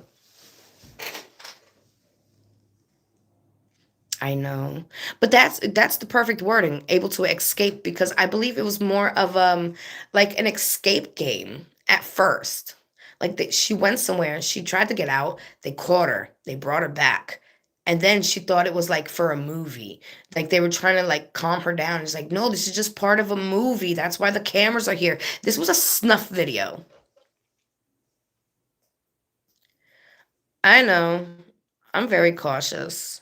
I know. But that's the perfect wording, able to escape, because I believe it was more of like an escape game at first. Like she went somewhere and she tried to get out, they caught her, they brought her back. And then she thought it was like for a movie. Like they were trying to like calm her down. It's like, no, this is just part of a movie. That's why the cameras are here. This was a snuff video. I know. I'm very cautious.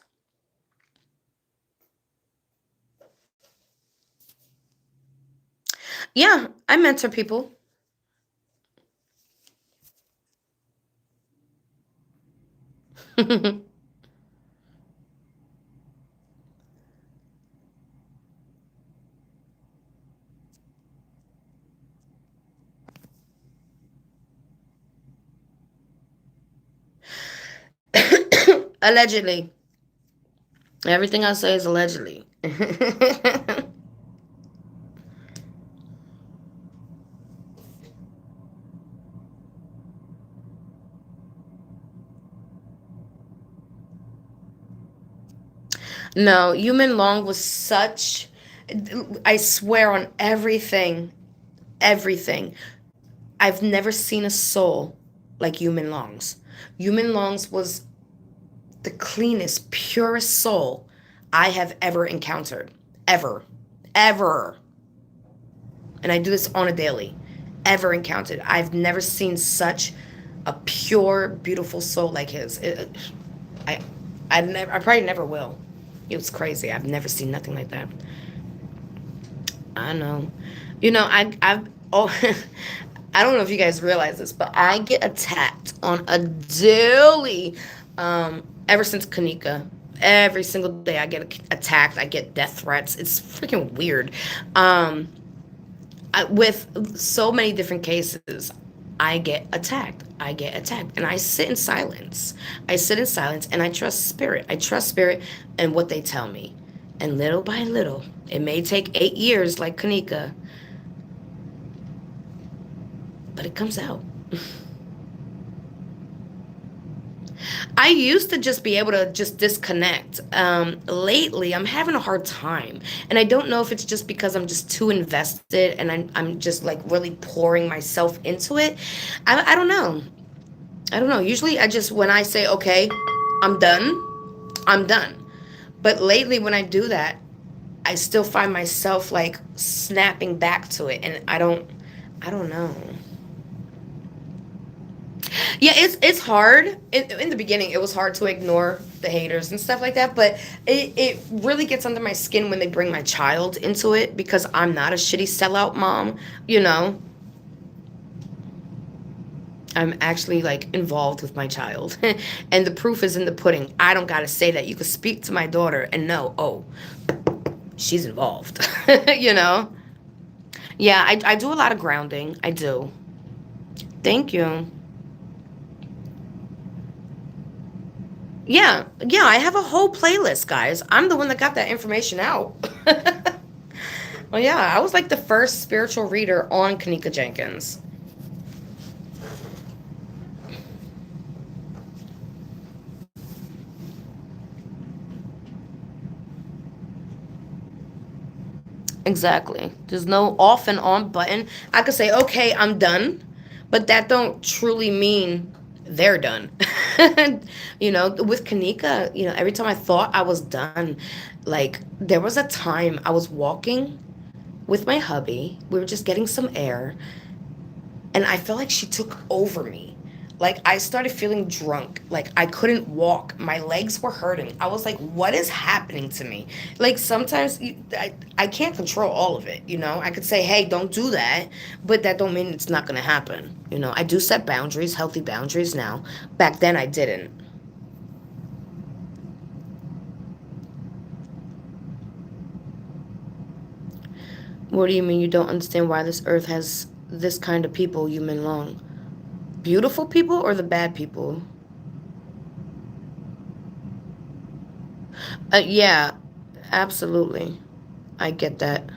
Yeah, I mentor people. Allegedly. Everything I say is allegedly. No, Human Long was such. I swear on everything, everything. I've never seen a soul like Human Long's. Human Long's was the cleanest, purest soul I have ever encountered. Ever. Ever. And I do this on a daily. Ever encountered. I've never seen such a pure, beautiful soul like his. I, I probably never will. It was crazy. I've never seen nothing like that. I know. I've oh, I don't know if you guys realize this, but I get attacked on a daily, ever since Kenneka. Every single day I get attacked. I get death threats. It's freaking weird. Um, with so many different cases, I get attacked. I get attacked. And I sit in silence. I sit in silence and I trust spirit. I trust spirit and what they tell me. And little by little, it may take 8 years like Kenneka, but it comes out. I used to just be able to just disconnect. Lately, I'm having a hard time. And I don't know if it's just because I'm just too invested and I'm just like really pouring myself into it. I don't know. I don't know. Usually, when I say, okay, I'm done, I'm done. But lately, when I do that, I still find myself like snapping back to it. And I don't know. Yeah, it's hard. In the beginning, it was hard to ignore the haters and stuff like that, but it really gets under my skin when they bring my child into it because I'm not a shitty sellout mom, you know. I'm actually like involved with my child. And the proof is in the pudding. I don't got to say that. You could speak to my daughter and know, oh, she's involved, you know? Yeah, I do a lot of grounding. I do. Thank you. Yeah, yeah, I have a whole playlist, guys. I'm the one that got that information out. Well, yeah, I was like the first spiritual reader on Kenneka Jenkins. Exactly. There's no off and on button. I could say, okay, I'm done, but that don't truly mean they're done. With Kanika, every time I thought I was done, like there was a time I was walking with my hubby. We were just getting some air, and I felt like she took over me. Like I started feeling drunk. Like I couldn't walk. My legs were hurting. I was like, "What is happening to me?" Like sometimes I can't control all of it. I could say, "Hey, don't do that," but that don't mean it's not gonna happen. I do set boundaries, healthy boundaries now. Back then, I didn't. What do you mean you don't understand why this earth has this kind of people, human long? Beautiful people or the bad people? Yeah, absolutely. I get that.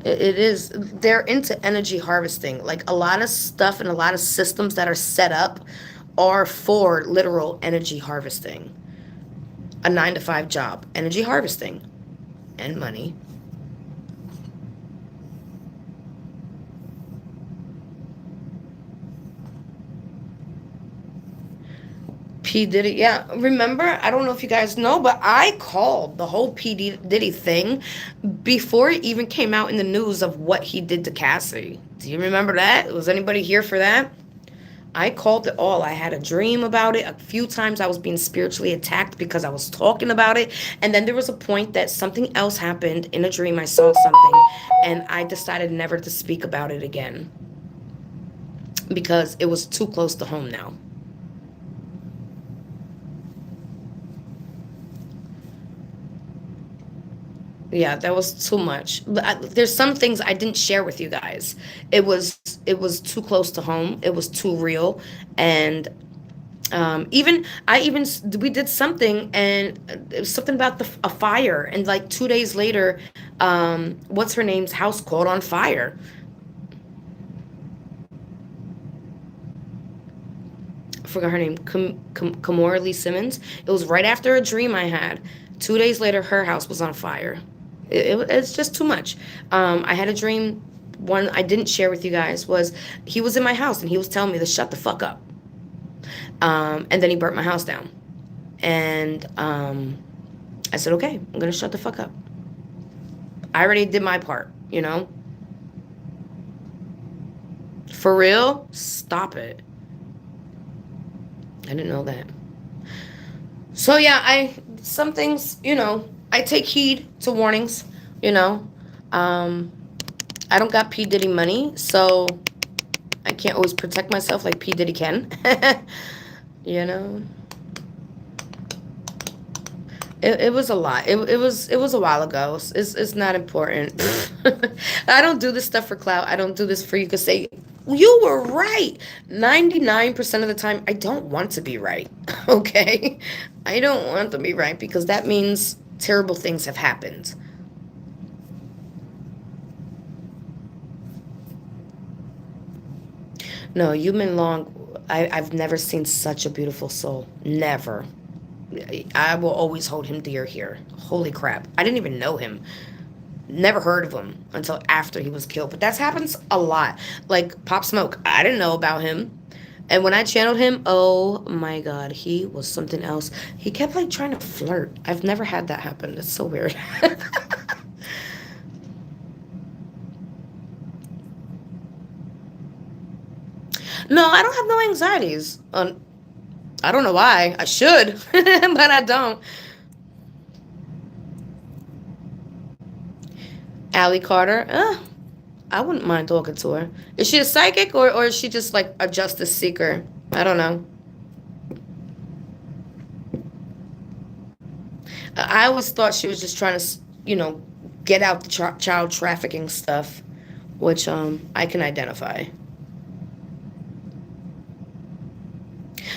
It is. They're into energy harvesting. Like a lot of stuff and a lot of systems that are set up are for literal energy harvesting. A 9 to 5 job, energy harvesting, and money. P. Diddy, yeah. Remember, I don't know if you guys know, but I called the whole Diddy thing before it even came out in the news of what he did to Cassie. Do you remember that? Was anybody here for that? I called it all. I had a dream about it. A few times I was being spiritually attacked because I was talking about it. And then there was a point that something else happened in a dream. I saw something and I decided never to speak about it again because it was too close to home now. Yeah, that was too much. There's some things I didn't share with you guys. It was too close to home. It was too real, and even we did something, and it was something about a fire, and like 2 days later, what's her name's house caught on fire. I forgot her name, Kamora Lee Simmons. It was right after a dream I had. 2 days later, her house was on fire. It's just too much. I had a dream. One I didn't share with you guys was he was in my house and he was telling me to shut the fuck up. And then he burnt my house down. And I said, okay, I'm gonna shut the fuck up. I already did my part, you know. For real, stop it. I didn't know that. So yeah, I some things, I take heed to warnings, you know. Um, I don't got P Diddy money, so I can't always protect myself like P Diddy can. you know, it was a lot. It was a while ago. It's not important. I don't do this stuff for clout. I don't do this for you to say you were right. 99% of the time, I don't want to be right. Okay, I don't want to be right because that means terrible things have happened. No, Yumin Long, I've never seen such a beautiful soul. Never. I will always hold him dear here. Holy crap. I didn't even know him. Never heard of him until after he was killed. But that happens a lot. Like Pop Smoke, I didn't know about him. And when I channeled him, oh my god, he was something else. He kept like trying to flirt. I've never had that happen. It's so weird. No, I don't have no anxieties. I don't know why. I should, but I don't. Allie Carter, I wouldn't mind talking to her. Is she a psychic or is she just like a justice seeker? I don't know. I always thought she was just trying to, get out the child trafficking stuff, which I can identify.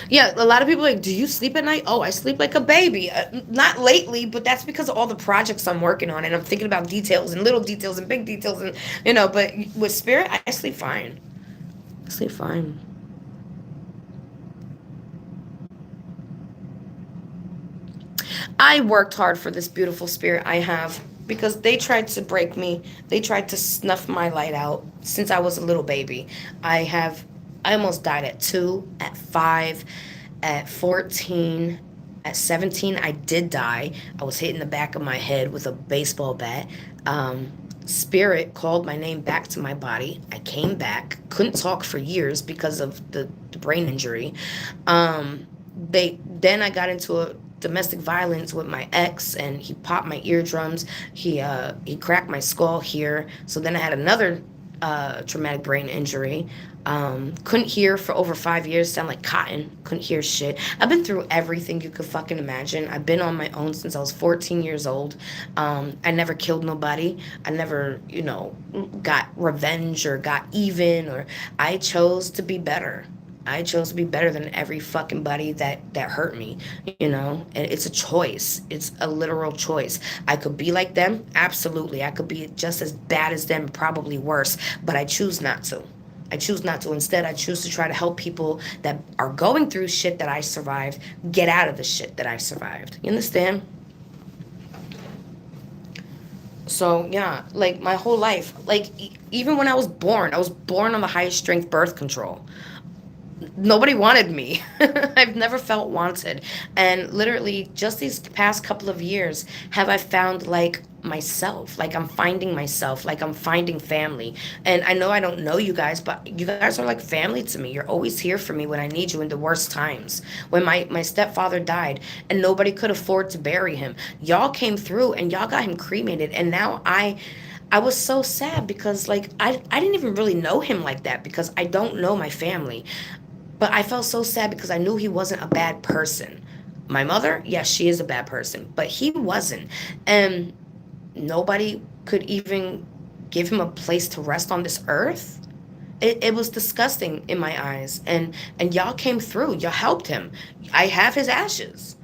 Yeah, a lot of people are like, do you sleep at night? Oh, I sleep like a baby. Not lately, but that's because of all the projects I'm working on, and I'm thinking about details and little details and big details, and But with spirit, I sleep fine. I sleep fine. I worked hard for this beautiful spirit I have because they tried to break me. They tried to snuff my light out since I was a little baby. I have I almost died at 2, at 5, at 14, at 17 I did die. I was hit in the back of my head with a baseball bat. Um Spirit called my name back to my body. I came back, couldn't talk for years because of the brain injury. They then I got into a domestic violence with my ex, and he popped my eardrums. He cracked my skull here. So then I had another traumatic brain injury. Couldn't hear for over 5 years. Sound like cotton. Couldn't hear shit. I've been through everything you could fucking imagine. I've been on my own since I was 14 years old. I never killed nobody. I never, got revenge or got even. Or I chose to be better. I chose to be better than every fucking buddy that hurt me, And it's a choice. It's a literal choice. I could be like them, absolutely. I could be just as bad as them, probably worse, but I choose not to. I choose not to. Instead, I choose to try to help people that are going through shit that I survived get out of the shit that I survived. You understand? So yeah, like my whole life, like even when I was born on the highest strength birth control. Nobody wanted me. I've never felt wanted. And literally, just these past couple of years, have I found like myself, like I'm finding myself, like I'm finding family. And I know I don't know you guys, but you guys are like family to me. You're always here for me when I need you in the worst times. When my stepfather died and nobody could afford to bury him, y'all came through and y'all got him cremated. And now I was so sad because like I didn't even really know him like that because I don't know my family. But I felt so sad because I knew he wasn't a bad person. My mother, yes, she is a bad person, but he wasn't. And nobody could even give him a place to rest on this earth. It was disgusting in my eyes. And y'all came through. Y'all helped him. I have his ashes.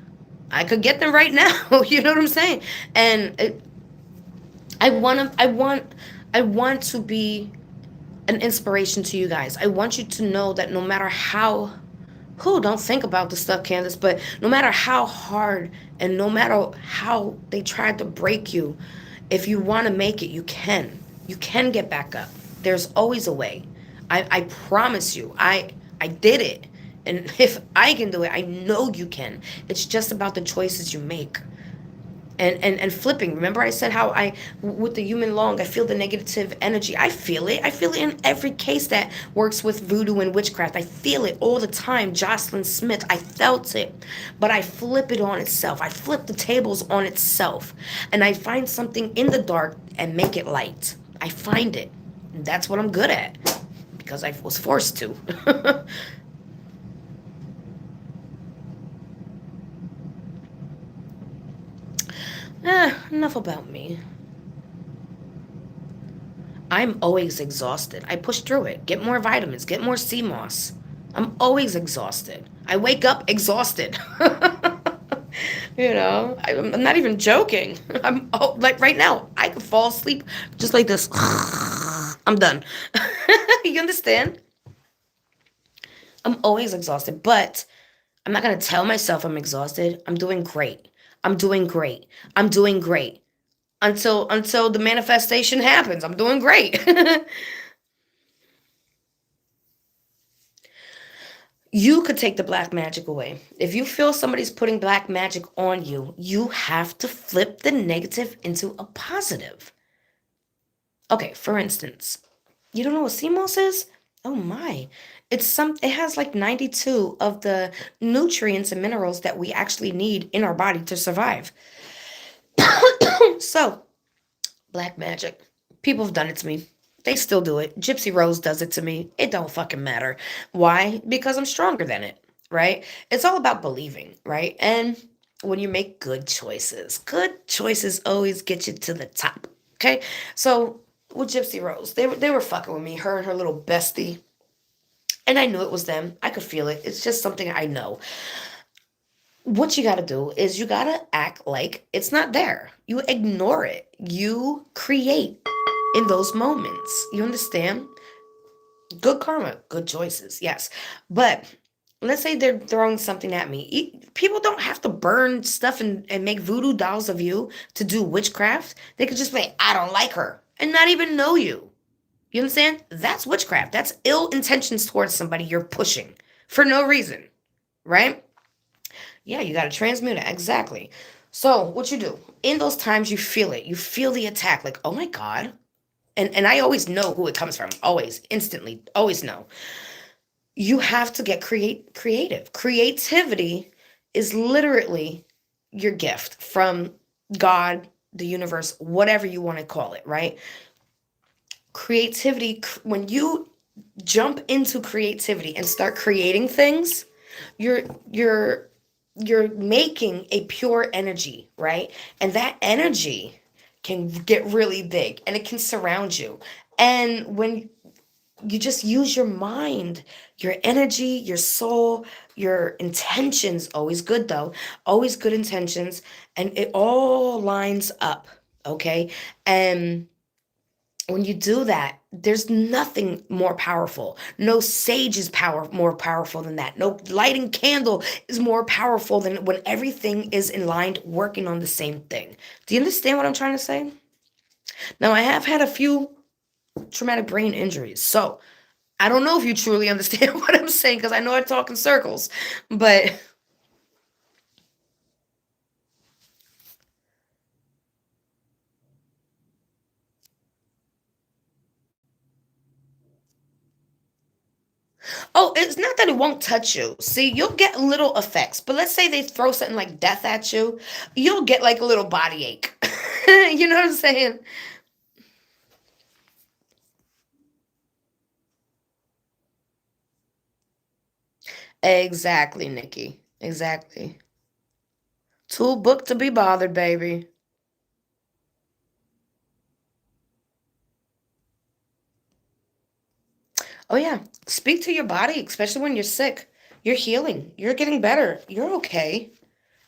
I could get them right now. You know what I'm saying? And I want to be an inspiration to you guys. I want you to know that no matter how who don't think about the stuff, Candace, but no matter how hard and no matter how they tried to break you, if you want to make it, you can. You can get back up. There's always a way. I promise you. I did it. And if I can do it, I know you can. It's just about the choices you make and flipping. Remember I said how I with the human long I feel the negative energy. I feel it in every case that works with voodoo and witchcraft. I feel it all the time. Jocelyn Smith, I felt it, but I flip it on itself. I flip the tables on itself, and I find something in the dark and make it light. I find it. That's what I'm good at because I was forced to. Enough about me. I'm always exhausted. I push through it. Get more vitamins, get more sea moss. I'm always exhausted. I wake up exhausted. I'm not even joking. Like right now, I could fall asleep just like this. I'm done. You understand? I'm always exhausted, but I'm not going to tell myself I'm exhausted. I'm doing great. I'm doing great. I'm doing great. Until the manifestation happens. I'm doing great. You could take the black magic away. If you feel somebody's putting black magic on you, you have to flip the negative into a positive. Okay, for instance, you don't know what CMOS is? Oh my. It has like 92 of the nutrients and minerals that we actually need in our body to survive. So, black magic. People have done it to me. They still do it. Gypsy Rose does it to me. It don't fucking matter. Why? Because I'm stronger than it, right? It's all about believing, right? And when you make good choices always get you to the top. Okay? So with Gypsy Rose, they were fucking with me, her and her little bestie. And I knew it was them. I could feel it. It's just something I know. What you got to do is you got to act like it's not there. You ignore it. You create in those moments. You understand? Good karma, good choices, yes. But let's say they're throwing something at me. People don't have to burn stuff and make voodoo dolls of you to do witchcraft. They could just be like, I don't like her and not even know you. You understand? That's witchcraft. That's ill intentions towards somebody you're pushing for no reason, right? Yeah, you got to transmute it. Exactly. So, what you do in those times, you feel it. You feel the attack, like, oh my God. And I always know who it comes from. Always, instantly, always know. You have to get creative. Creativity is literally your gift from God, the universe, whatever you want to call it, right? Creativity, when you jump into creativity and start creating things, you're you're you're making a pure energy, right? And that energy can get really big and it can surround you. And when you just use your mind, your energy, your soul, your intentions, always good though, always good intentions, and it all lines up, okay? And when you do that, there's nothing more powerful. No sage is more powerful than that. No lighting candle is more powerful than when everything is in line working on the same thing. Do you understand what I'm trying to say? Now, I have had a few traumatic brain injuries, so I don't know if you truly understand what I'm saying because I know I talk in circles, but oh, it's not that it won't touch you. See, you'll get little effects, but let's say they throw something like death at you, you'll get like a little body ache. You know what I'm saying? Exactly, Nikki. Exactly. Too booked to be bothered, baby. Oh, yeah. Speak to your body, especially when you're sick. You're healing. You're getting better. You're okay.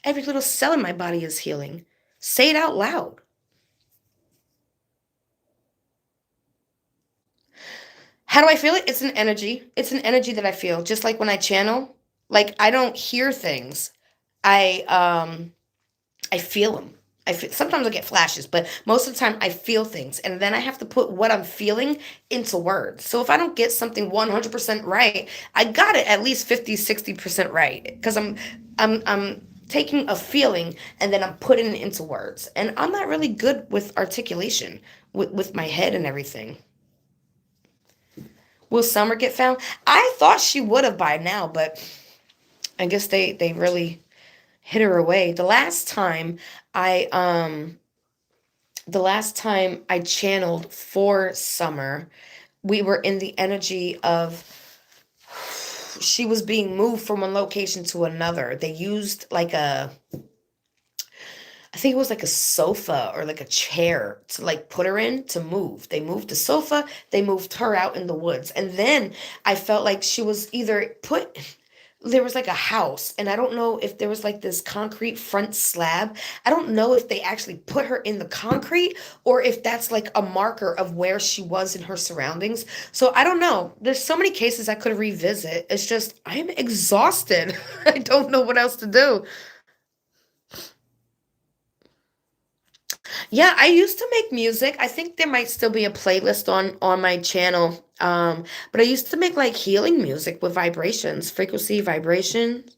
Every little cell in my body is healing. Say it out loud. How do I feel it? It's an energy. It's an energy that I feel. Just like when I channel, like I don't hear things. I feel them. Sometimes I get flashes, but most of the time I feel things, and then I have to put what I'm feeling into words. So if I don't get something 100% right, I got it at least 50, 60% right because I'm taking a feeling and then I'm putting it into words. And I'm not really good with articulation with my head and everything. Will Summer get found? I thought she would have by now, but I guess they really hid her away. I the last time I channeled for Summer, we were in the energy of she was being moved from one location to another. They used like a I think it was like a sofa or like a chair to like put her in to move. They moved the sofa, they moved her out in the woods. And then I felt like she was either put there was like a house and I don't know if there was like this concrete front slab. I don't know if they actually put her in the concrete or if that's like a marker of where she was in her surroundings. So I don't know. There's so many cases I could revisit. It's just I'm exhausted. I don't know what else to do. Yeah, I used to make music. I think there might still be a playlist on my channel. But I used to make like healing music with vibrations, frequency vibrations.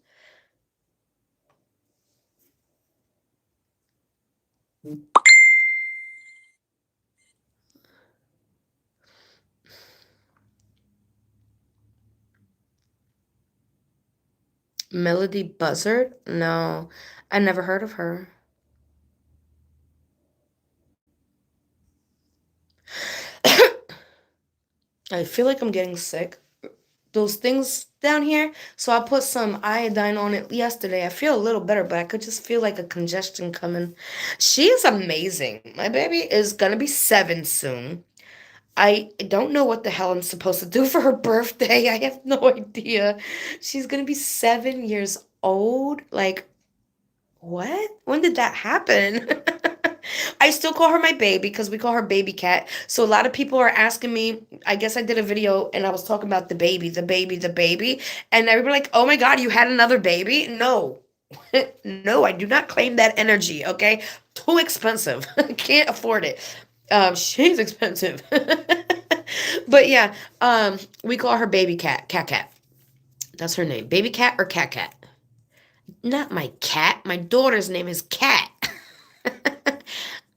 Melody Buzzard? No, I never heard of her. I feel like I'm getting sick. Those things down here. So I put some iodine on it yesterday. I feel a little better, but I could just feel like a congestion coming. She is amazing. My baby is gonna be 7 soon. I don't know what the hell I'm supposed to do for her birthday. I have no idea. She's gonna be 7 years old. Like, what? When did that happen? I still call her my baby because we call her baby cat. So a lot of people are asking me, I guess I did a video and I was talking about the baby, the baby, the baby. And everybody like, oh my God, you had another baby? No. No, I do not claim that energy, okay? Too expensive. Can't afford it. She's expensive. But yeah, we call her baby cat, cat cat. That's her name. Baby cat or cat cat? Not my cat. My daughter's name is Cat.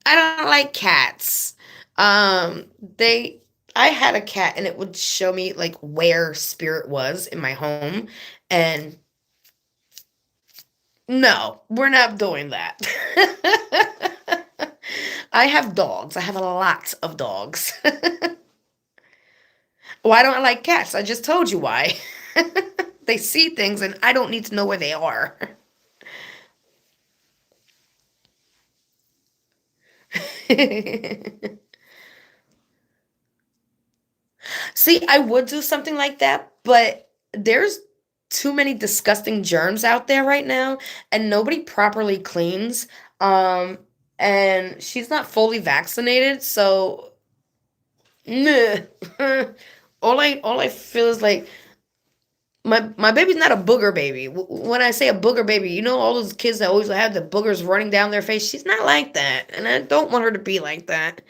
I don't like cats. Um, they I had a cat and it would show me like where spirit was in my home and no, we're not doing that. I have dogs. I have a lot of dogs. Why don't I like cats? I just told you why. They see things and I don't need to know where they are. See, I would do something like that, but there's too many disgusting germs out there right now, and nobody properly cleans. Um, and she's not fully vaccinated, so meh. All I feel is like my baby's not a booger baby. When I say a booger baby, you know all those kids that always have the boogers running down their face. She's not like that, and I don't want her to be like that.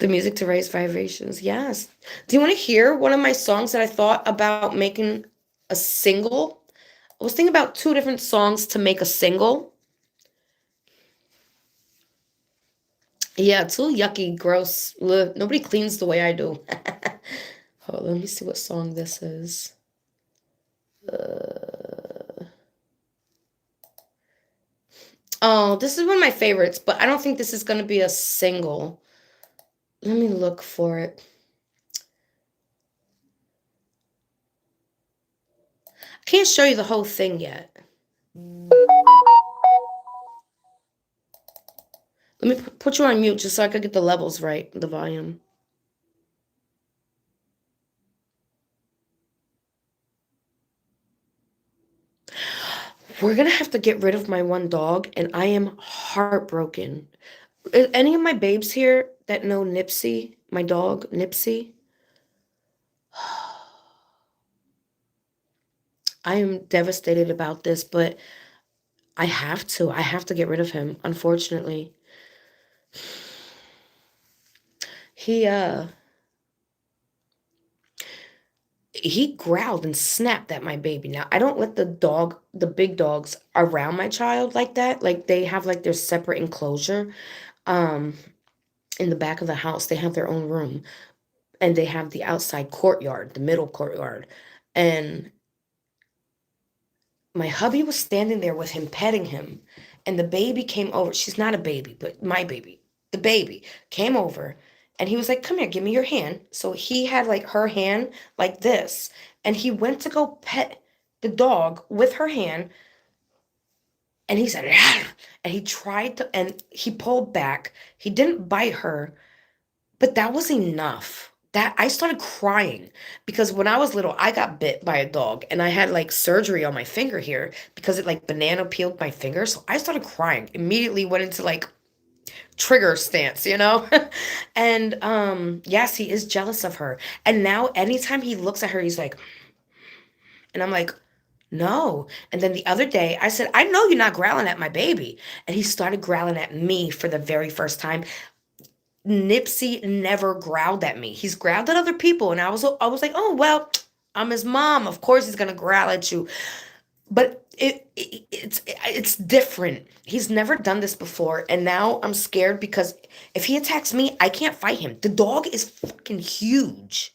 The music to raise vibrations. Yes. Do you want to hear one of my songs that I thought about making a single? I was thinking about two different songs to make a single. Yeah, too yucky, gross. Ugh, nobody cleans the way I do. Hold on, let me see what song this is. Uh, oh, this is one of my favorites, but I don't think this is going to be a single. Let me look for it. I can't show you the whole thing yet. Let me put you on mute just so I could get the levels right, the volume. We're gonna have to get rid of my one dog, and I am heartbroken. Any of my babes here that know Nipsey, my dog, Nipsey? I am devastated about this, but I have to. I have to get rid of him, unfortunately. He uh he growled and snapped at my baby. Now, I don't let the big dogs around my child like that. Like they have like their separate enclosure. Um in the back of the house, they have their own room and they have the outside courtyard, the middle courtyard. And my hubby was standing there with him, petting him, and the baby came over. She's not a baby, but my baby, the baby came over, and he was like, "Come here, give me your hand." So he had like her hand like this, and he went to go pet the dog with her hand, and he said, "Ah," and he tried to, and he pulled back. He didn't bite her, but that was enough. That I started crying because when I was little, I got bit by a dog and I had like surgery on my finger here because it like banana peeled my finger. So I started crying. Immediately went into like trigger stance, you know? And yes, he is jealous of her. And now anytime he looks at her, he's like, and I'm like, No. And then the other day, I said, I know you're not growling at my baby. And he started growling at me for the very first time. Nipsey never growled at me. He's growled at other people. And I was like, oh, well, I'm his mom. Of course he's going to growl at you. But it's different. He's never done this before. And now I'm scared because if he attacks me, I can't fight him. The dog is fucking huge.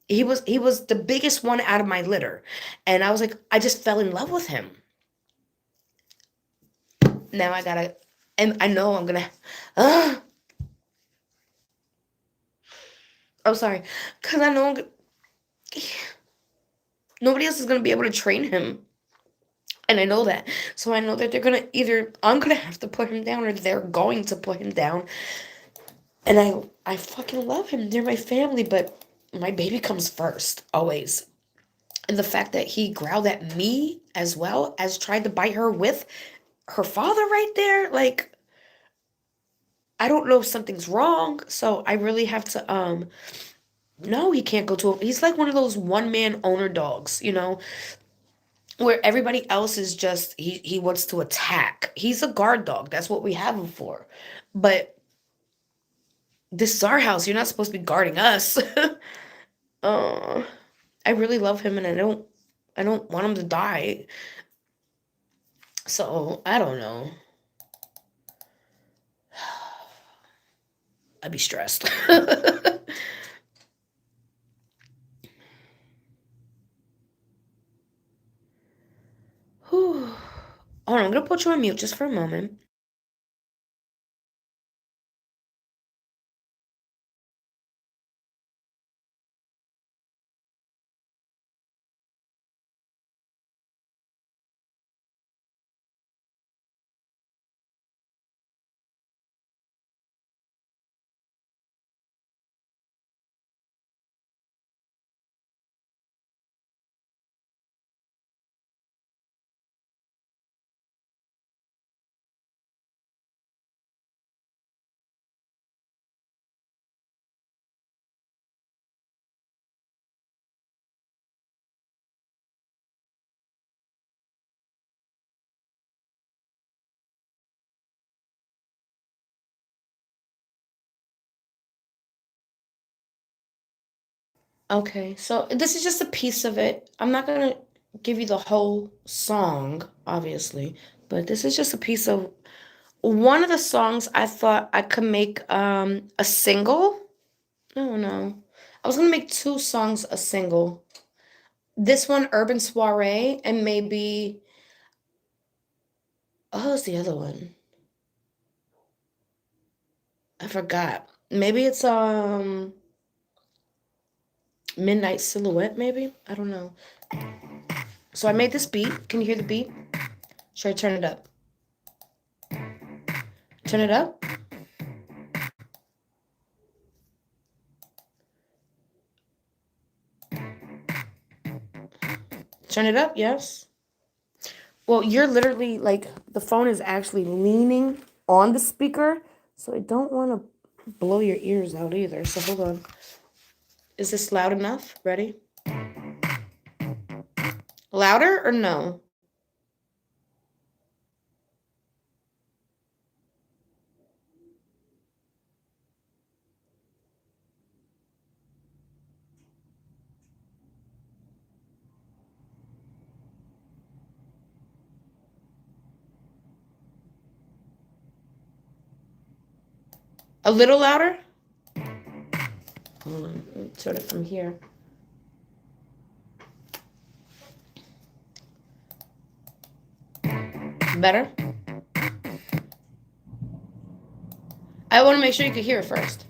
He was the biggest one out of my litter. And I was like, I just fell in love with him. Now I gotta, and I know I'm gonna, uh, I'm sorry, because I know nobody else is gonna be able to train him. And I know that. So I know that they're gonna either, I'm gonna have to put him down or they're going to put him down. And I fucking love him. They're my family, but my baby comes first, always. And the fact that he growled at me as well as tried to bite her with her father right there, like, I don't know if something's wrong. So I really have to, no, he can't go to he's like one of those one man owner dogs, where everybody else is just, he wants to attack. He's a guard dog. That's what we have him for. But this is our house. You're not supposed to be guarding us. uh, I really love him and I don't want him to die. So I don't know. I'd be stressed. Whew. Hold on, I'm gonna put you on mute just for a moment. Okay, so this is just a piece of it. I'm not gonna give you the whole song, obviously, but this is just a piece of one of the songs I thought I could make a single. No, no. I was gonna make two songs a single. This one, Urban Soiree, and maybe oh, what's the other one? I forgot. Maybe it's Midnight Silhouette, maybe? I don't know. So I made this beat. Can you hear the beat? Should I turn it up? Turn it up? Turn it up, yes. Well, you're literally like the phone is actually leaning on the speaker, so I don't want to blow your ears out either. So hold on. Is this loud enough? Ready? Louder or no? A little louder? Hold on. Let me turn it from here. Better? I want to make sure you can hear it first.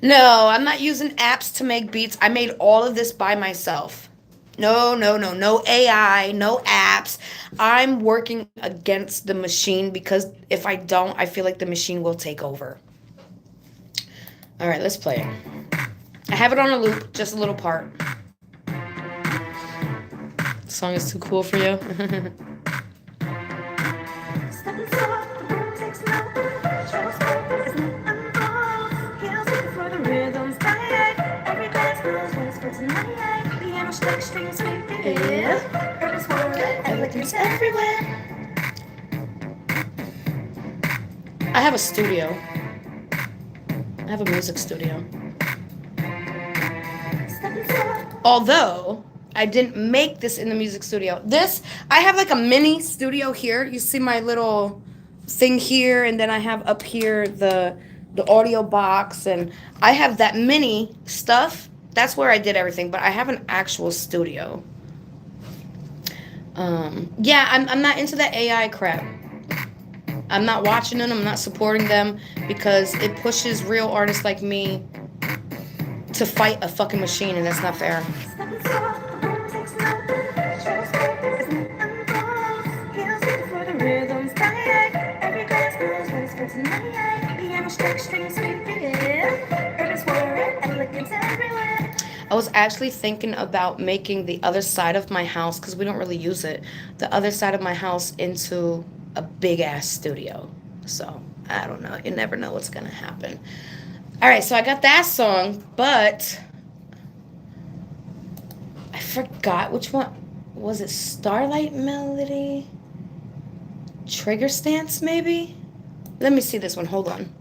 No, I'm not using apps to make beats. I made all of this by myself. No, no, no, no AI, no apps. I'm working against the machine because if I don't, I feel like the machine will take over. All right, let's play it. I have it on a loop, just a little part. The song is too cool for you. strings everywhere. Purpose for it, elegance everywhere. I have a studio. I have a music studio. Although I didn't make this in the music studio. This, I have like a mini studio here. You see my little thing here, and then I have up here the audio box, and I have that mini stuff. That's where I did everything, but I have an actual studio. Yeah, I'm not into that AI crap. I'm not watching them. I'm not supporting them because it pushes real artists like me to fight a fucking machine, and that's not fair. I was actually thinking about making the other side of my house, because we don't really use it, the other side of my house into a big ass studio. So I don't know. You never know what's gonna happen. All right, so I got that song, but I forgot which one was it. Starlight Melody, Trigger Stance, maybe. Let me see this one. Hold on.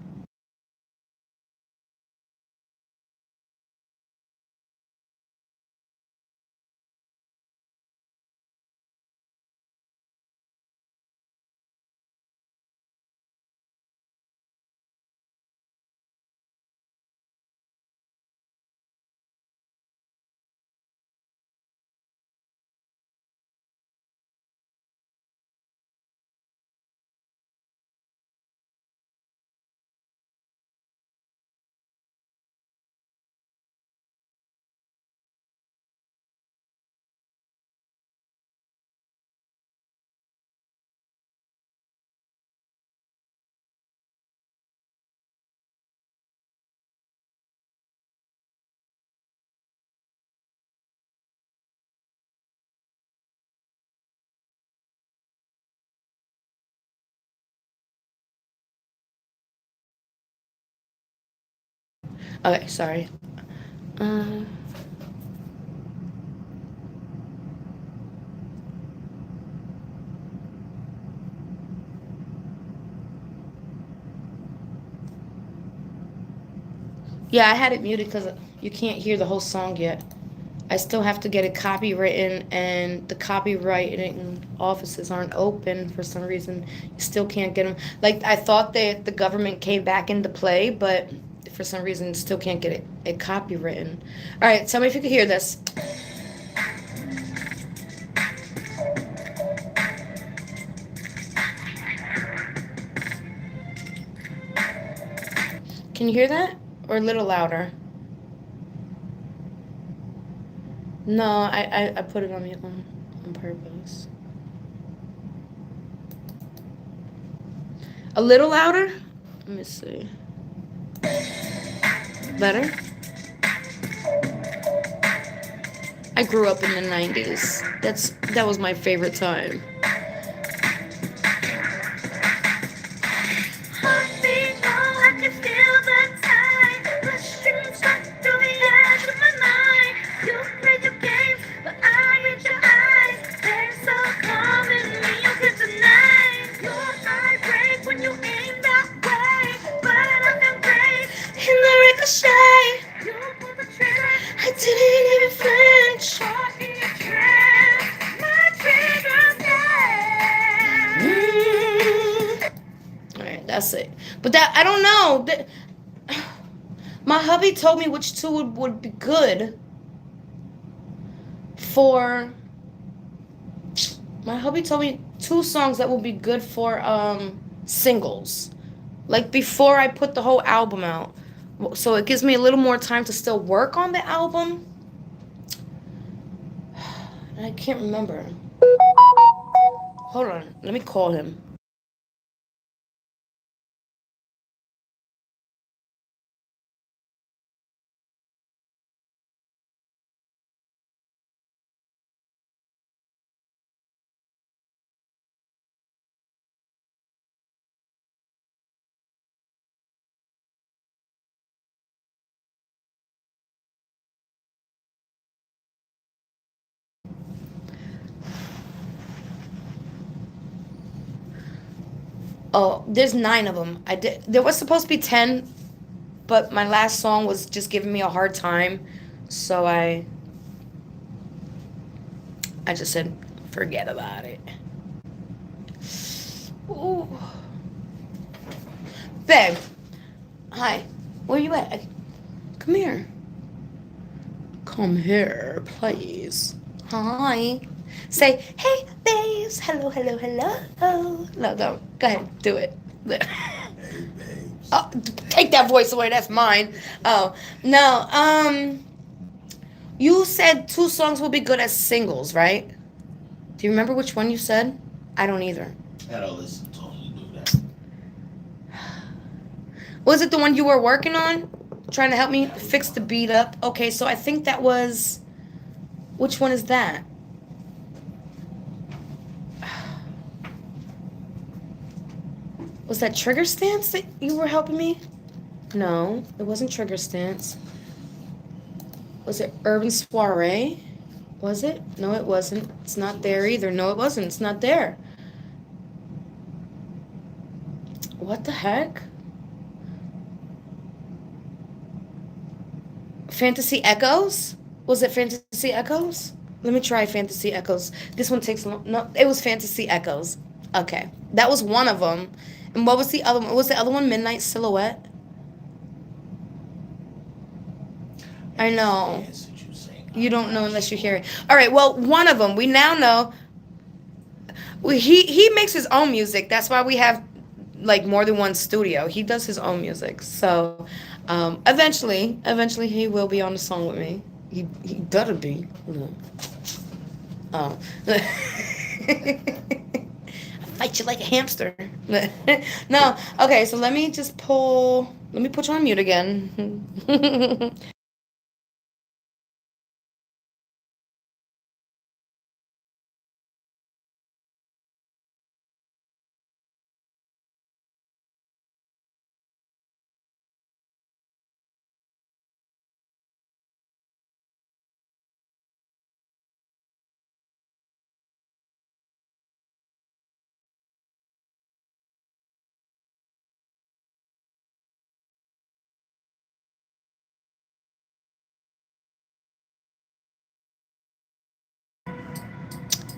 Okay, sorry. Uh, yeah, I had it muted because you can't hear the whole song yet. I still have to get it copywritten, and the copywriting offices aren't open for some reason. You still can't get them. Like, I thought that the government came back into play, but for some reason, still can't get it copywritten. All right, tell me if you can hear this. Can you hear that? Or a little louder? No, I put it on mute on purpose. A little louder? Let me see. Better? I grew up in the 90s. That was my favorite time. I didn't even flinch. All right, that's it. But that, I don't know. My hubby told me which two would be good for. My hubby told me two songs that would be good for singles, like before I put the whole album out. So it gives me a little more time to still work on the album. I can't remember. Hold on, let me call him. Oh, there's 9 of them. I did. There was supposed to be 10, but my last song was just giving me a hard time, so I just said forget about it. Ooh, babe. Hi. Where you at? Come here. Come here, please. Hi. Say, hey, babes. Hello, hello, hello. No, don't. Go ahead. Do it. Hey, babes. Oh, take that voice away. That's mine. Oh, no. You said 2 songs will be good as singles, right? Do you remember which one you said? I don't either. I don't listen to him to do that. Was it the one you were working on? Trying to help me That was fix the one. beat up? Okay, so I think that was. Which one is that? Was that Trigger Stance that you were helping me? No, it wasn't Trigger Stance. Was it Urban Soiree? Was it? No, it wasn't. It's not It there was. either. No, it wasn't. It's not there. What the heck? Fantasy Echoes? Was it Fantasy Echoes? Let me try Fantasy Echoes. This one takes long. No, it was Fantasy Echoes. Okay. That was one of them. And what was the other one? Was the other one Midnight Silhouette? I I just know. dance with you saying You I'm don't know not unless you hear sure. it. All right, well, one of them. We now know. Well, he makes his own music. That's why we have like more than one studio. He does his own music. So, eventually he will be on the song with me. He better be. No. Oh. Fight you like a hamster. No. Okay, so let me just pull. Let me put you on mute again.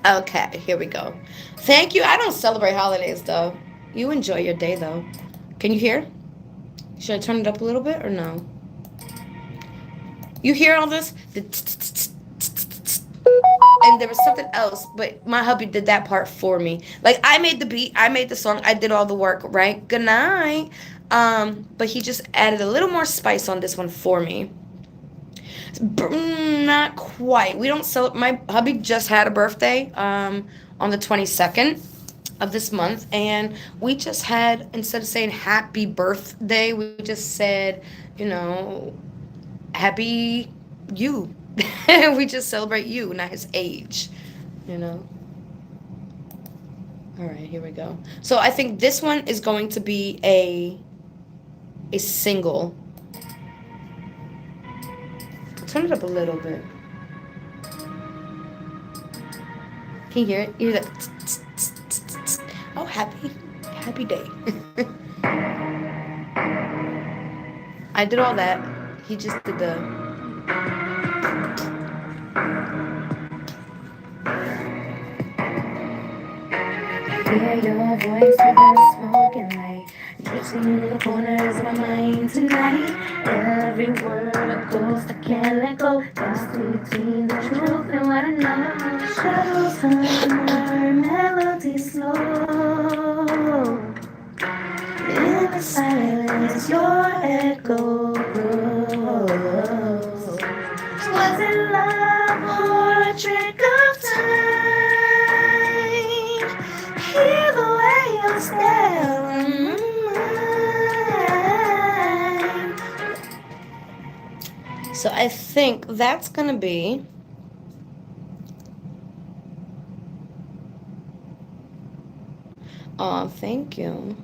Okay, here we go. Thank you. I don't celebrate holidays though. You enjoy your day though. Can you hear? Should I turn it up a little bit or no? You hear all this? And there was something else, but my hubby did that part for me. Like I made the beat, I made the song, I did all the work, right? Good night. But he just added a little more spice on this one for me. Not quite. We don't celebrate. My hubby just had a birthday on the 22nd of this month, and we just had, instead of saying happy birthday, we just said, you know, happy you. We just celebrate you, not his age, you know. All right, here we go. So I think this one is going to be a single. Turn it up a little bit. Can you hear it? You hear that? Oh, happy day. I did all that. He just did the. Hear your voice through the smoking light. Takes me into the corners of my mind tonight. Every word a ghost, I can't let go. Lost between the truth and what I know. Shadows hum our melody slow. In the silence, your echo grows. Was it love or a trick of time? Hear the way you stare in mine. So I think that's gonna be. Oh, thank you.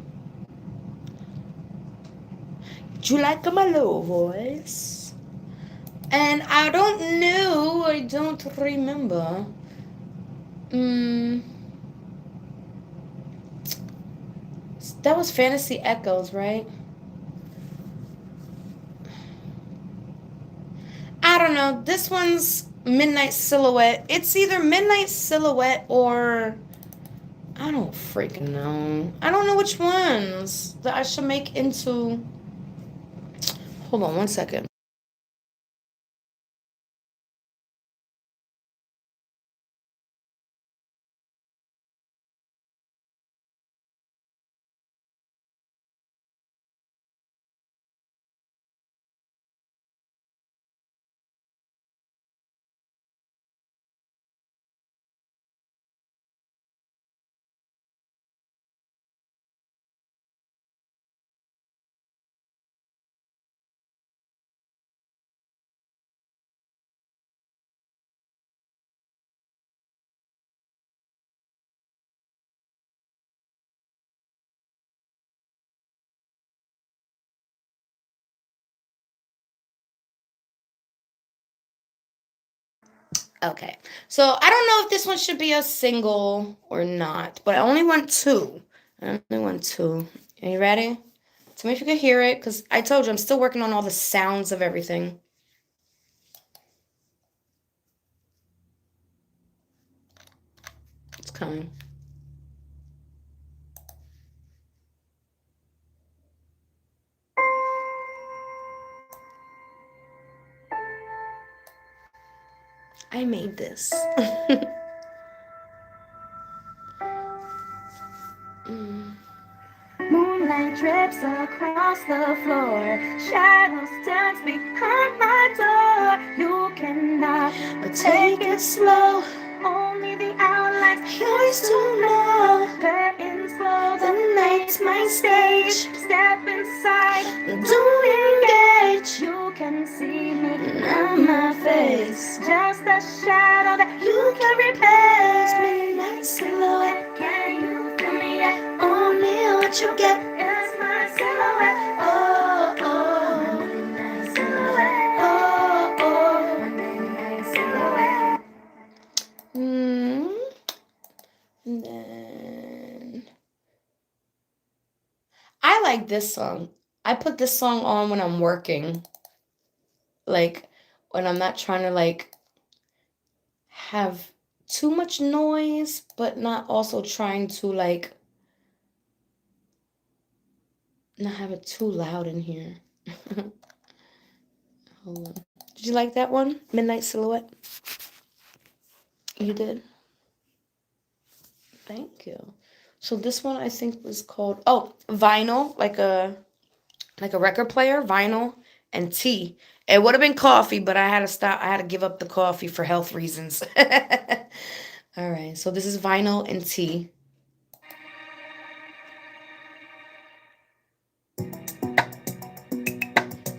Do you like my low voice? And I don't know. I don't remember. Mm, That was Fantasy Echoes, right? I don't know. This one's Midnight Silhouette. It's either Midnight Silhouette or I don't freaking know. I don't know which ones that I should make into. Hold on one second. Okay. So I don't know if this one should be a single or not, but I only want two. I only want two. Are you ready? Tell me if you can hear it, because I told you I'm still working on all the sounds of everything. It's coming. I made this. Mm. Moonlight drips across the floor. Shadows dance behind my door. You cannot but take it slow. Only the outlines yours to know. Curtains close, the night's my stage. Step inside, don't engage. You can see me, not my face. Just a shadow that you can replace. Midnight silhouette, can you feel me yet? Only what you get is my silhouette. Oh, oh, my midnight silhouette. Oh, oh, my midnight silhouette. And then I like this song. I put this song on when I'm working. Like when I'm not trying to like have too much noise, but not also trying to like not have it too loud in here. Hold on. Did you like that one? Midnight Silhouette? You did? Thank you. So this one I think was called vinyl, like a record player, vinyl, and tea. It would have been coffee, but I had to stop. I had to give up the coffee for health reasons. All right, so this is vinyl and tea.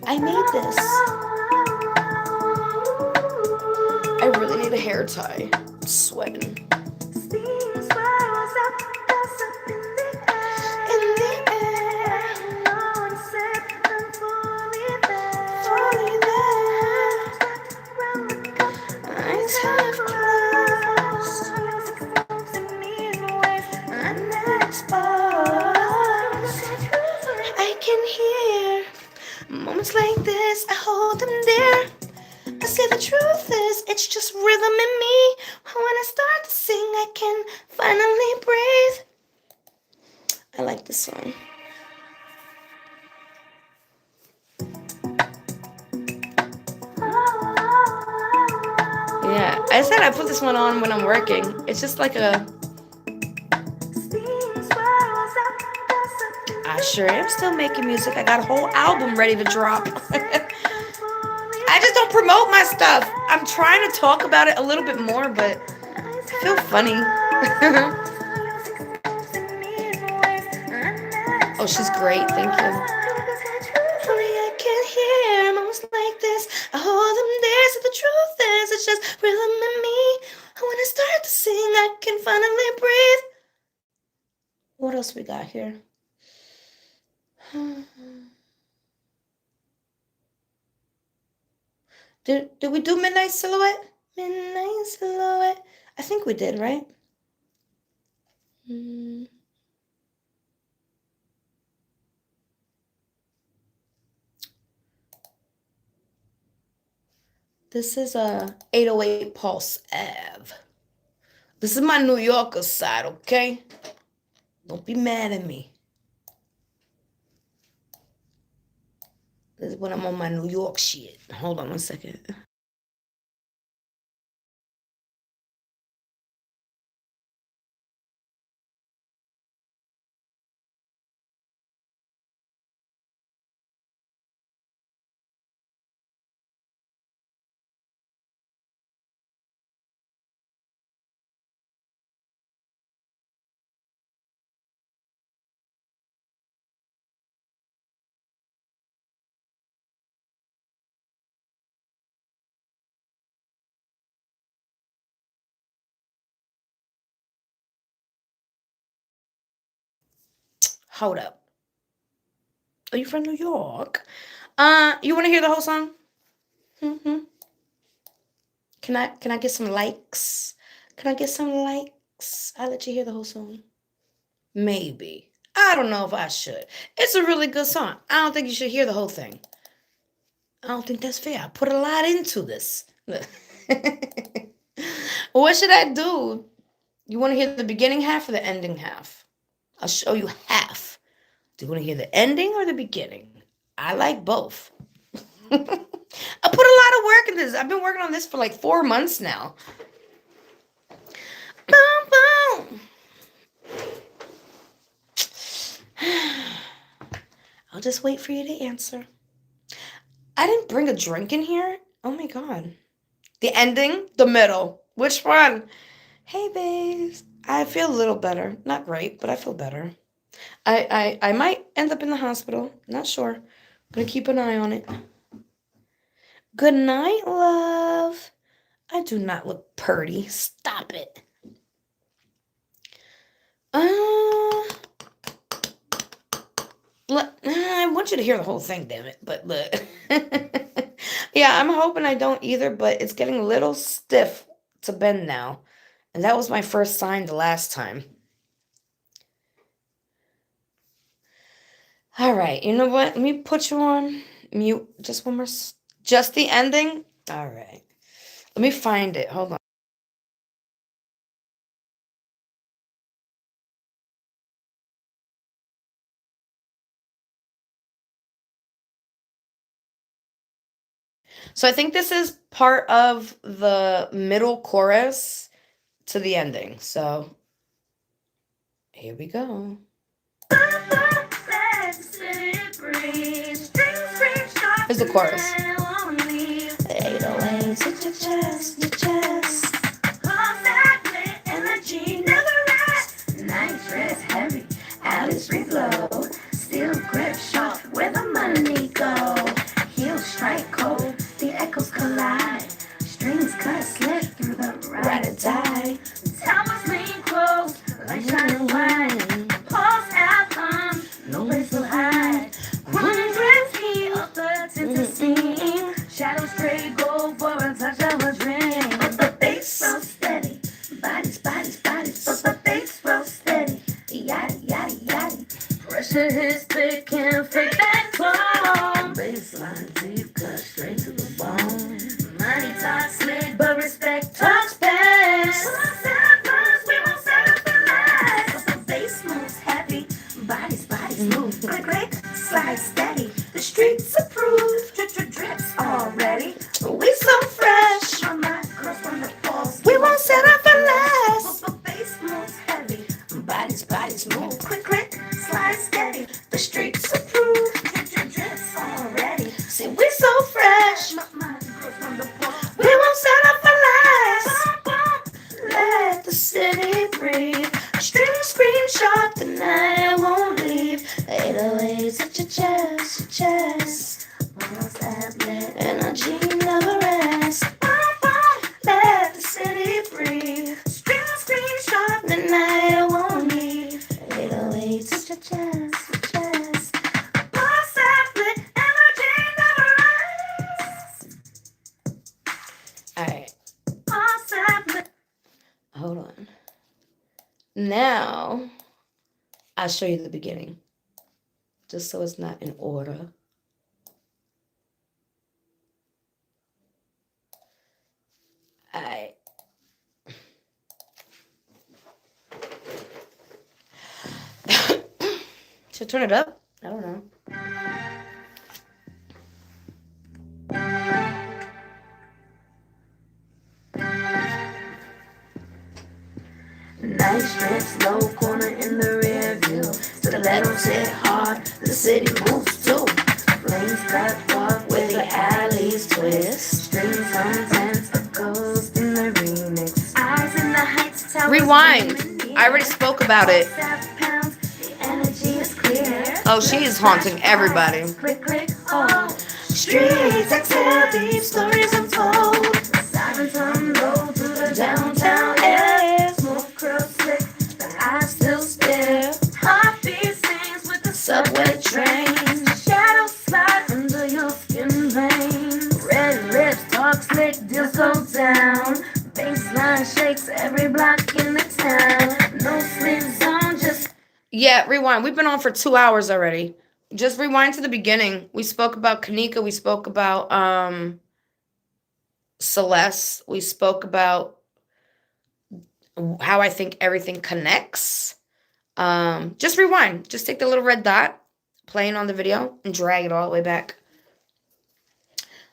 I made this. I really need a hair tie. I'm sweating. I can hear moments like this. I hold them there. I say the truth is, it's just rhythm in me. When I start to sing, I can finally breathe. I like this song. Yeah, I said I put this one on when I'm working. It's just like a... I sure am still making music. I got a whole album ready to drop. I just don't promote my stuff. I'm trying to talk about it a little bit more, but I feel funny. Oh, she's great. Thank you. I can hear moments like this. I hold them there, so the truth is, it's just rhythm in me. When I start to sing, I can finally breathe. What else we got here? Did we do Midnight Silhouette? Midnight Silhouette. I think we did, right? This is a 808 Pulse Ave. This is my New Yorker side, okay? Don't be mad at me. This is when I'm on my New York shit. Hold on one second. Hold up. Are you from New York? You want to hear the whole song? Mm-hmm. Can I get some likes? Can I get some likes? I'll let you hear the whole song. Maybe. I don't know if I should. It's a really good song. I don't think you should hear the whole thing. I don't think that's fair. I put a lot into this. What should I do? You want to hear the beginning half or the ending half? I'll show you half. Do you want to hear the ending or the beginning? I like both. I put a lot of work in this. I've been working on this for like 4 months now. Boom, boom. I'll just wait for you to answer. I didn't bring a drink in here. Oh my god. The ending? The middle. Which one? Hey, babes. I feel a little better. Not great, but I feel better. I might end up in the hospital. Not sure. Gonna keep an eye on it. Good night, love. I do not look purty. Stop it. I want you to hear the whole thing, damn it. But look. Yeah, I'm hoping I don't either, but it's getting a little stiff to bend now. And that was my first sign the last time. All right, you know what? Let me put you on mute. Just one more. Just the ending? All right. Let me find it. Hold on. So I think this is part of the middle chorus to the ending. So here we go. Here's the chorus. 808, hit your chest, your chest. Energy never rests. Night dress heavy, Alice reflow. Still grip sharp where the money go. Heels strike cold, the echoes collide. Strings cut slick through the ride or die. Towers lean close, like shining wine. Pulse outcome, no place to hide. Wondering he up the tinted scene. Shadows stray gold for a touch of a dream. But the bass so steady. Bodies, bodies, bodies. But the bass so steady. Yaddy, yaddy, yaddy. Pressure hits thick, can't fake that tone. Baseline deep, cut straight to the bone. Money talk slick, but respect talks fast. We won't set up first, we won't set up for last. But the bass moves heavy. Bodies, bodies move. Click, click, slide steady. The streets approve. Drip, drip, drips already. We so fresh. My mind curls from the pulse. We won't set up for less. But the bass moves heavy. Bodies, bodies move. Quick, quick, slide steady. The streets approve. Drip, drip, drips already. See, we so fresh. My mind curls from the pulse. We won't set up for less. Let the city breathe. String scream sharp, the night won't leave. 808s at your chest, your chest. Pulse that lit, energy never rests. Let the city breathe. String scream sharp, the night won't leave. 808s at your chest, your chest. Pulse that lit, energy never rests. Alright. Pulse that lit. Hold on. Now, I'll show you the beginning. Just so it's not in order. Should I turn it up? I don't know. Night strips, low corner in the rear view. Stilettos hit hard, the city moves too. Flames cut walk where the alleys twist. Strings on tense, a ghost in the remix. Eyes in the heights, towers Rewind. gleaming I already near. spoke about it. Pounds, the energy is clear. Oh, she is haunting everybody. Click, click, oh. Streets exhale, deep stories untold. Sirens unload through the downtown air. Smoke curls slick, the eyes still stare. Heartbeat sings with the subway train. Shadows slide under your skin veins. Red lips talk slick, deals go down. Baseline shakes every block in the town. No sleep zone, just Yeah, rewind. We've been on for 2 hours already. Just rewind to the beginning. We spoke about Kenneka. We spoke about Celeste. We spoke about how I think everything connects. Just rewind. Just take the little red dot playing on the video and drag it all the way back.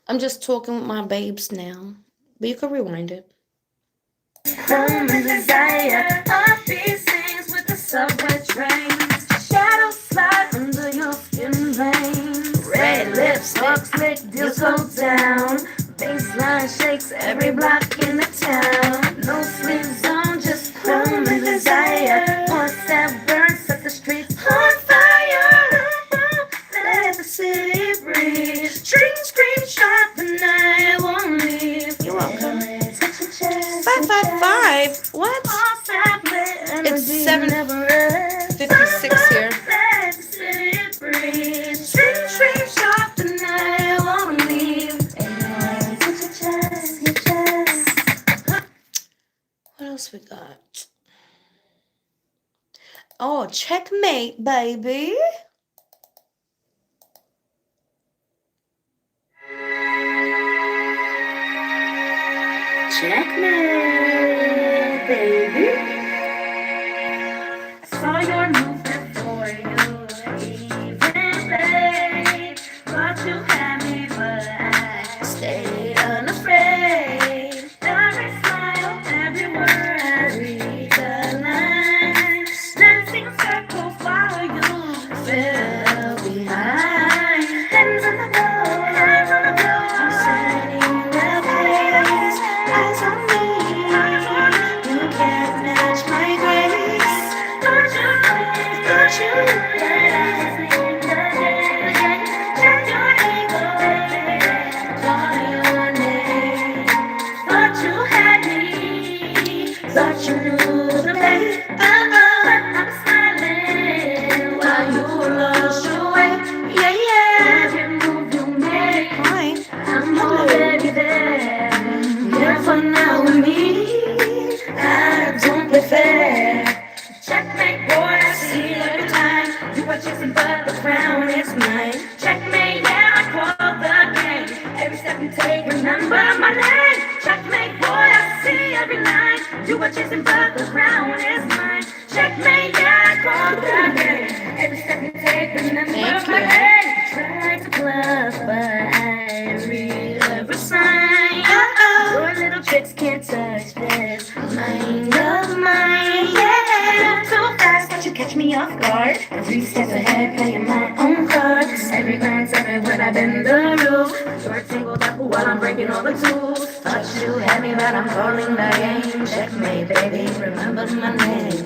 I'm just talking with my babes now, but you can rewind it. home and desire. Heartbeat sings with the subway trains. Shadows slide under your skin veins. Red lips talk slick, deals go down. Baseline shakes every block in the town. No sleep zone, just home and desire. Once that burns, set the streets on fire. Let the city breathe. Strings scream sharp, the night won't leave. You're welcome. Touch your chest, 555. What? It's 7:56 here. Let the city breathe. Scream sharp, the night won't leave. Touch your chest, your chest. What else we got? Oh, checkmate, baby. Checkmate, baby. Saw your move before you even played. Thought you had me, but I stayed unafraid. Every smile, every word, I read the lines. Dancing circles while you fell behind. Hands on the floor, hands on the floor. I'm setting the pace. Eyes on me, you can't match my grace. Don't you know that I sing the game? Check your ego, call your name. Thought you had me, thought you knew the pain. I'm smiling while you lost your way. Yeah, yeah. Every move you make, I'm already there. You're for now with me. I don't play fair. Checkmate, boy, I see it every time. You are chasing, but the crown is mine. Checkmate, yeah, I call the game. Every step you take, remember my name. Checkmate, boy, I see every line. You are chasing, but the crown is mine. Checkmate, yeah, I call the game. Every step you take, remember Thank my you. name. Try to bluff, but I read every sign. Your little tricks can't touch this mind of mine. Yeah, too fast, but you catch me off guard. Every step ahead, playing my own cards. Every glance, every word, I bend the rules. You're tangled up while I'm breaking all the tools. Thought you had me, but I'm calling the game. Checkmate, baby, remember my name.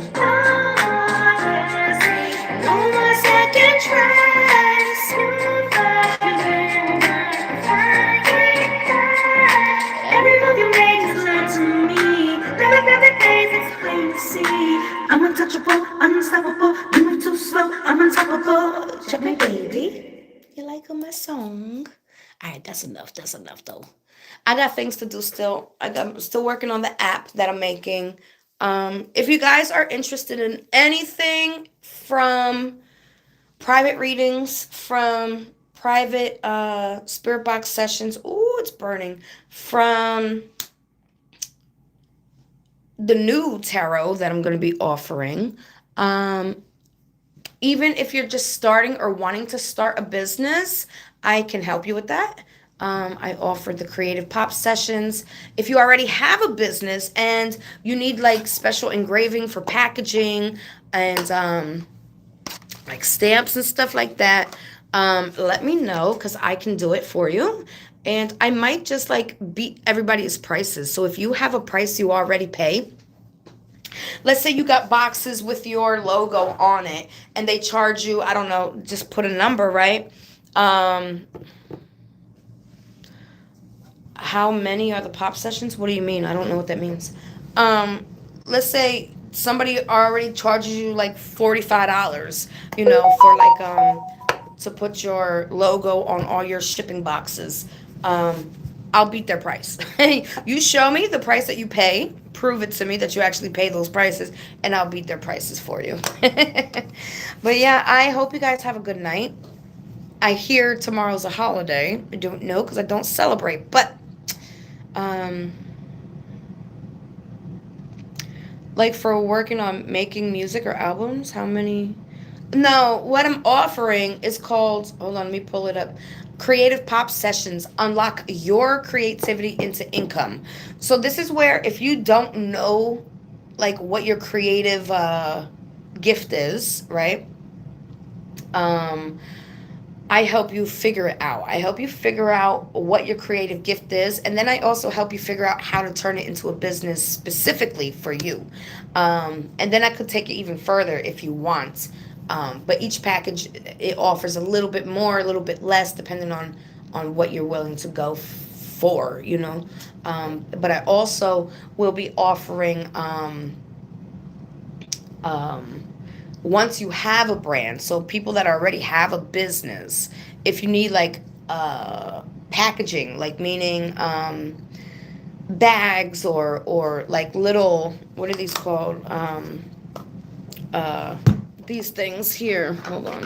No more second tries. Every move you make is learned to me. Every face is plain to see. I'm untouchable, unstoppable. You move too slow, I'm unstoppable. Check me, baby. You like my song? All right, that's enough. That's enough, though. I got things to do still. I'm still working on the app that I'm making. If you guys are interested in anything from private readings, from private spirit box sessions, ooh, it's burning, from the new tarot that I'm going to be offering, Even if you're just starting or wanting to start a business, I can help you with that. I offer the creative pop sessions. If you already have a business and you need like special engraving for packaging and like stamps and stuff like that, let me know because I can do it for you. And I might just like beat everybody's prices. So if you have a price you already pay, let's say you got boxes with your logo on it and they charge you, I don't know, just put a number, right? Um, how many are the pop sessions? What do you mean? I don't know what that means. Um, let's say somebody already charges you like $45, for like to put your logo on all your shipping boxes. Um, I'll beat their price. You show me the price that you pay, prove it to me that you actually pay those prices, and I'll beat their prices for you. But yeah, I hope you guys have a good night. I hear tomorrow's a holiday. I don't know because I don't celebrate, but um, like for working on making music or albums, how many? No, what I'm offering is called, hold on, let me pull it up. Creative Pop Sessions. Unlock your creativity into income. So this is where if you don't know like what your creative gift is, right? Um I help you figure it out. I help you figure out what your creative gift is, and then I also help you figure out how to turn it into a business specifically for you. And then I could take it even further if you want. But each package it offers a little bit more, a little bit less, depending on what you're willing to go for. But I also will be offering. Um, Once you have a brand, so people that already have a business, if you need like packaging, like meaning bags or like little, what are these called, uh these things here, hold on,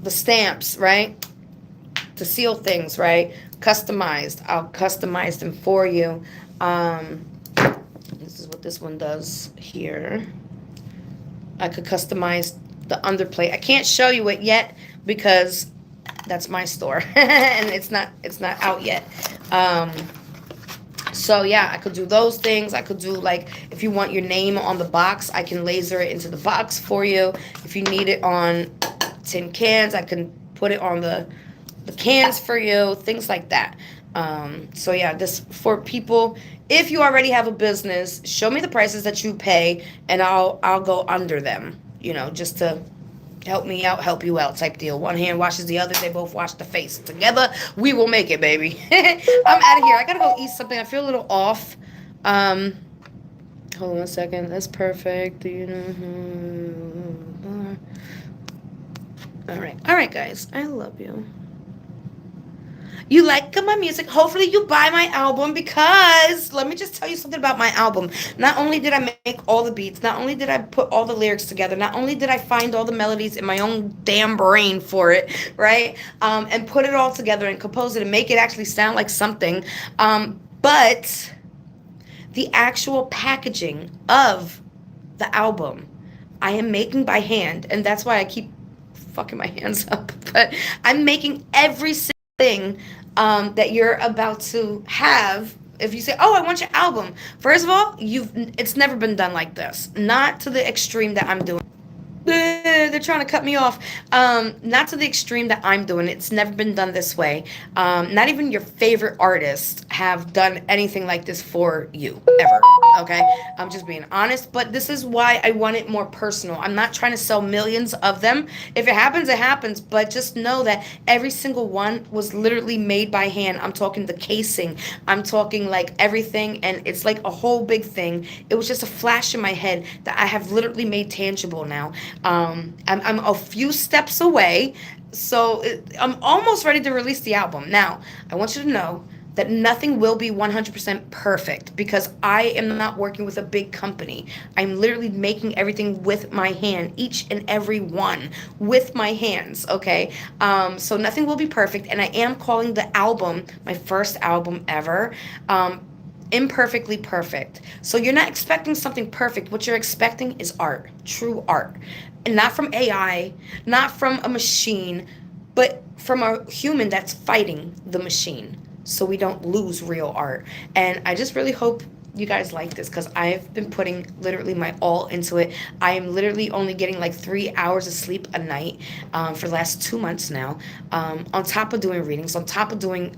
the stamps, right, to seal things, right, customized, I'll customize them for you. This is what this one does here. I could customize the underplate. I can't show you it yet because that's my store and it's not out yet. Um, so yeah, I could do those things. I could do like if you want your name on the box, I can laser it into the box for you. If you need it on tin cans, I can put it on the cans for you. Things like that. So yeah, this for people. If you already have a business, show me the prices that you pay, and I'll go under them. Just to help me out, help you out type deal. One hand washes the other. They both wash the face. Together, we will make it, baby. I'm out of here. I gotta go eat something. I feel a little off. Um, hold on one second. That's perfect. All right, guys. I love you. You like my music. Hopefully, you buy my album because let me just tell you something about my album. Not only did I make all the beats, not only did I put all the lyrics together, not only did I find all the melodies in my own damn brain for it, right? And put it all together and compose it and make it actually sound like something. But the actual packaging of the album, I am making by hand, and that's why I keep fucking my hands up. But I'm making every single thing that you're about to have. If you say, "Oh, I want your album," first of all, it's never been done like this. Not to the extreme that I'm doing. They're trying to cut me off. Not to the extreme that I'm doing. It's never been done this way. Not even your favorite artists have done anything like this for you ever. Okay, I'm just being honest. But this is why I want it more personal. I'm not trying to sell millions of them. If it happens, it happens. But just know that every single one was literally made by hand. I'm talking the casing. I'm talking like everything, and it's like a whole big thing. It was just a flash in my head that I have literally made tangible now. I'm a few steps away, so I'm almost ready to release the album. Now, I want you to know that nothing will be 100% perfect because I am not working with a big company. I'm literally making everything with my hand, each and every one with my hands, okay? So nothing will be perfect, and I am calling the album my first album ever. imperfectly perfect. So you're not expecting something perfect. What you're expecting is art, true art. And not from AI, not from a machine, but from a human that's fighting the machine. So we don't lose real art. And I just really hope you guys like this because I've been putting literally my all into it. I am literally only getting like 3 hours of sleep a night for the last 2 months now. On top of doing readings, on top of doing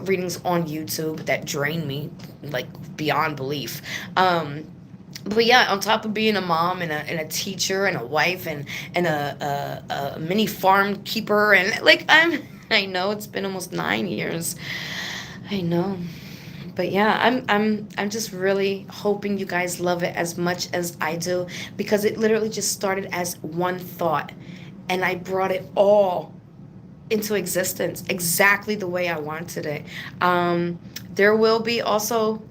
readings on YouTube that drain me like beyond belief. But yeah, on top of being a mom and a teacher and a wife and a mini farm keeper and like I know it's been almost 9 years. I know. But yeah, I'm just really hoping you guys love it as much as I do because it literally just started as one thought and I brought it all into existence exactly the way I wanted it. There will be also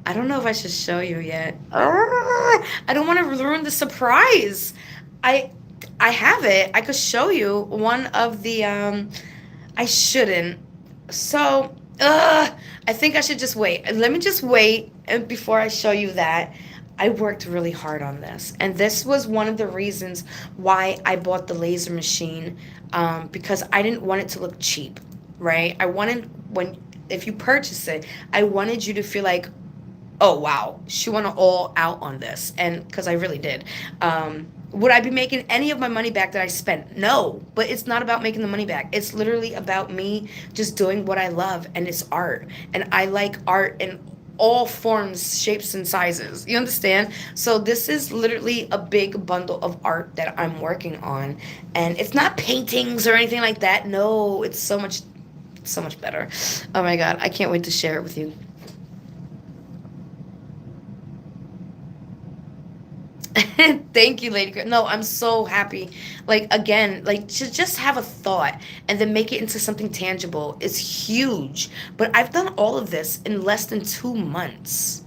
I don't know if I should show you yet. I don't want to ruin the surprise. I I have it. I could show you one of the I shouldn't. So, I think I should just wait. Let me just wait and before I show you that. I worked really hard on this. And this was one of the reasons why I bought the laser machine because I didn't want it to look cheap, right? I wanted when if you purchase it, I wanted you to feel like, oh wow, she went all out on this, and because I really did. Would I be making any of my money back that I spent? No, but it's not about making the money back. It's literally about me just doing what I love, and it's art, and I like art in all forms, shapes, and sizes. You understand? So this is literally a big bundle of art that I'm working on, and it's not paintings or anything like that. No, it's so much better. Oh my god, I can't wait to share it with you. Thank you, Lady. No, I'm so happy. Like again, like to just have a thought and then make it into something tangible is huge. But I've done all of this in less than 2 months.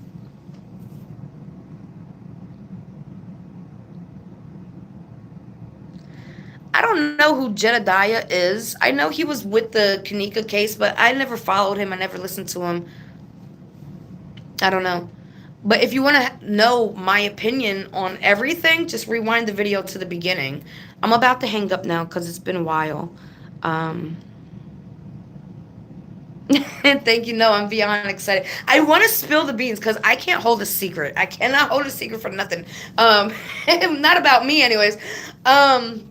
I don't know who Jedediah is. I know he was with the Kenneka case, but I never followed him. I never listened to him. I don't know. But if you want to know my opinion on everything, just rewind the video to the beginning. I'm about to hang up now because it's been a while. Um, Thank you. No, I'm beyond excited. I want to spill the beans because I can't hold a secret. I cannot hold a secret for nothing. Um, not about me, anyways. Um,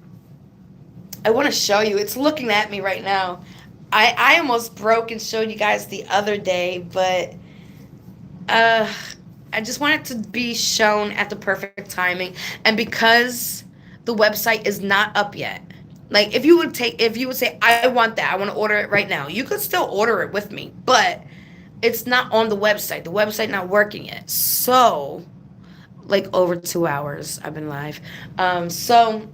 I want to show you. It's looking at me right now. I almost broke and showed you guys the other day, but uh, I just want it to be shown at the perfect timing. And because the website is not up yet, like if you would say, I want that, I want to order it right now, you could still order it with me, but it's not on the website. The website not working yet. So, like over 2 hours I've been live. So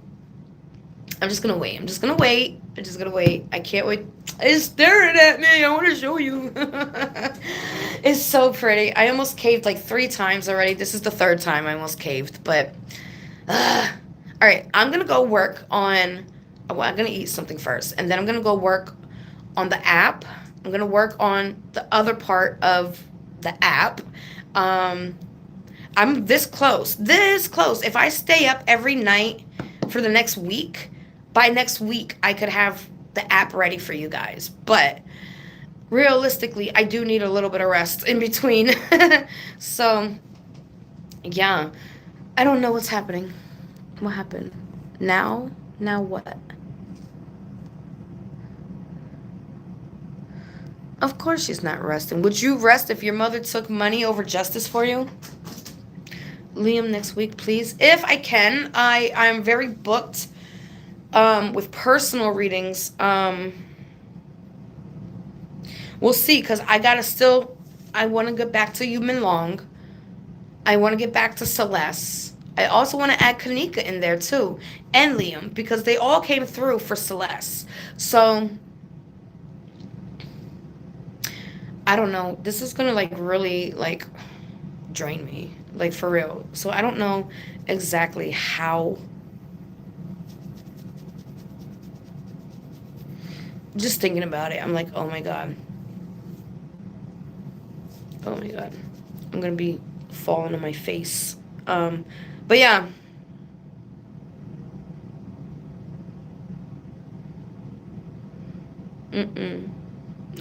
I'm just gonna wait. I'm just gonna wait. I'm just gonna wait. I can't wait. It's staring at me. I want to show you. It's so pretty. I almost caved like 3 times already. This is the third time I almost caved. But, all right. I'm gonna go work on. Well, I'm gonna eat something first, and then I'm gonna go work on the app. I'm gonna work on the other part of the app. Um, I'm this close. This close. If I stay up every night for the next week, by next week I could have the app ready for you guys. But realistically, I do need a little bit of rest in between. So, yeah. I don't know what's happening. What happened? Now? Now what? Of course she's not resting. Would you rest if your mother took money over justice for you? Liam, next week, please. If I can. I'm very booked with personal readings. We'll see, because I want to get back to Yumin Long. I want to get back to Celeste. I also want to add Kenneka in there too, and Liam, because they all came through for Celeste. So, I don't know. This is gonna like really like drain me, like for real. So I don't know exactly how. Just thinking about it, I'm like, oh my god. Oh my god. I'm gonna be falling on my face. But yeah. Mm-mm.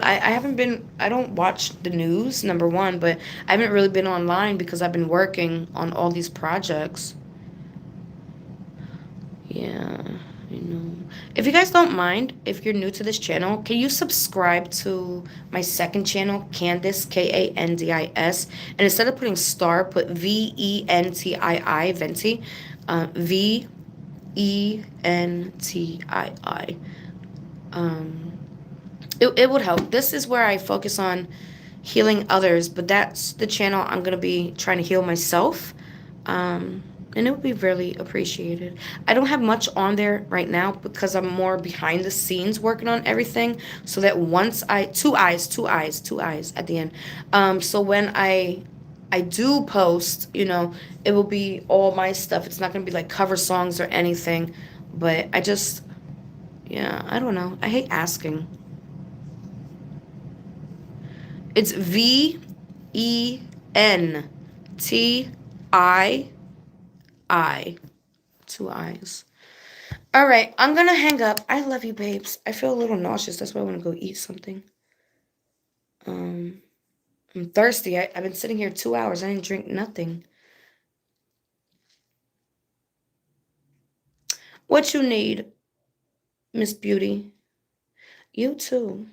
I haven't been, I don't watch the news, number one, but I haven't really been online because I've been working on all these projects. Yeah, I know. If you guys don't mind, if you're new to this channel, can you subscribe to my second channel, Candice, Kandis, and instead of putting star, put VENTII, Venti, VENTII. Um, it would help. This is where I focus on healing others, but that's the channel I'm gonna be trying to heal myself. Um, and it would be really appreciated. I don't have much on there right now because I'm more behind the scenes working on everything. So that once I two eyes at the end. So when I do post, it will be all my stuff. It's not gonna be like cover songs or anything. But I just, yeah, I don't know. I hate asking. It's VENTII. Two eyes. All right, I'm gonna hang up. I love you, babes. I feel a little nauseous. That's why I want to go eat something. Um, I'm thirsty. I've been sitting here 2 hours. I didn't drink nothing. What you need, Miss Beauty? You too.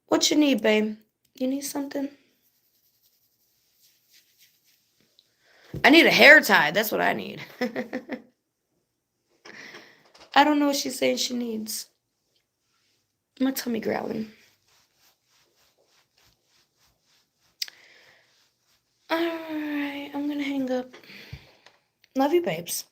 What you need, babe? You need something? I need a hair tie. That's what I need. I don't know what she's saying she needs. My tummy growling. All right, I'm gonna hang up. Love you, babes.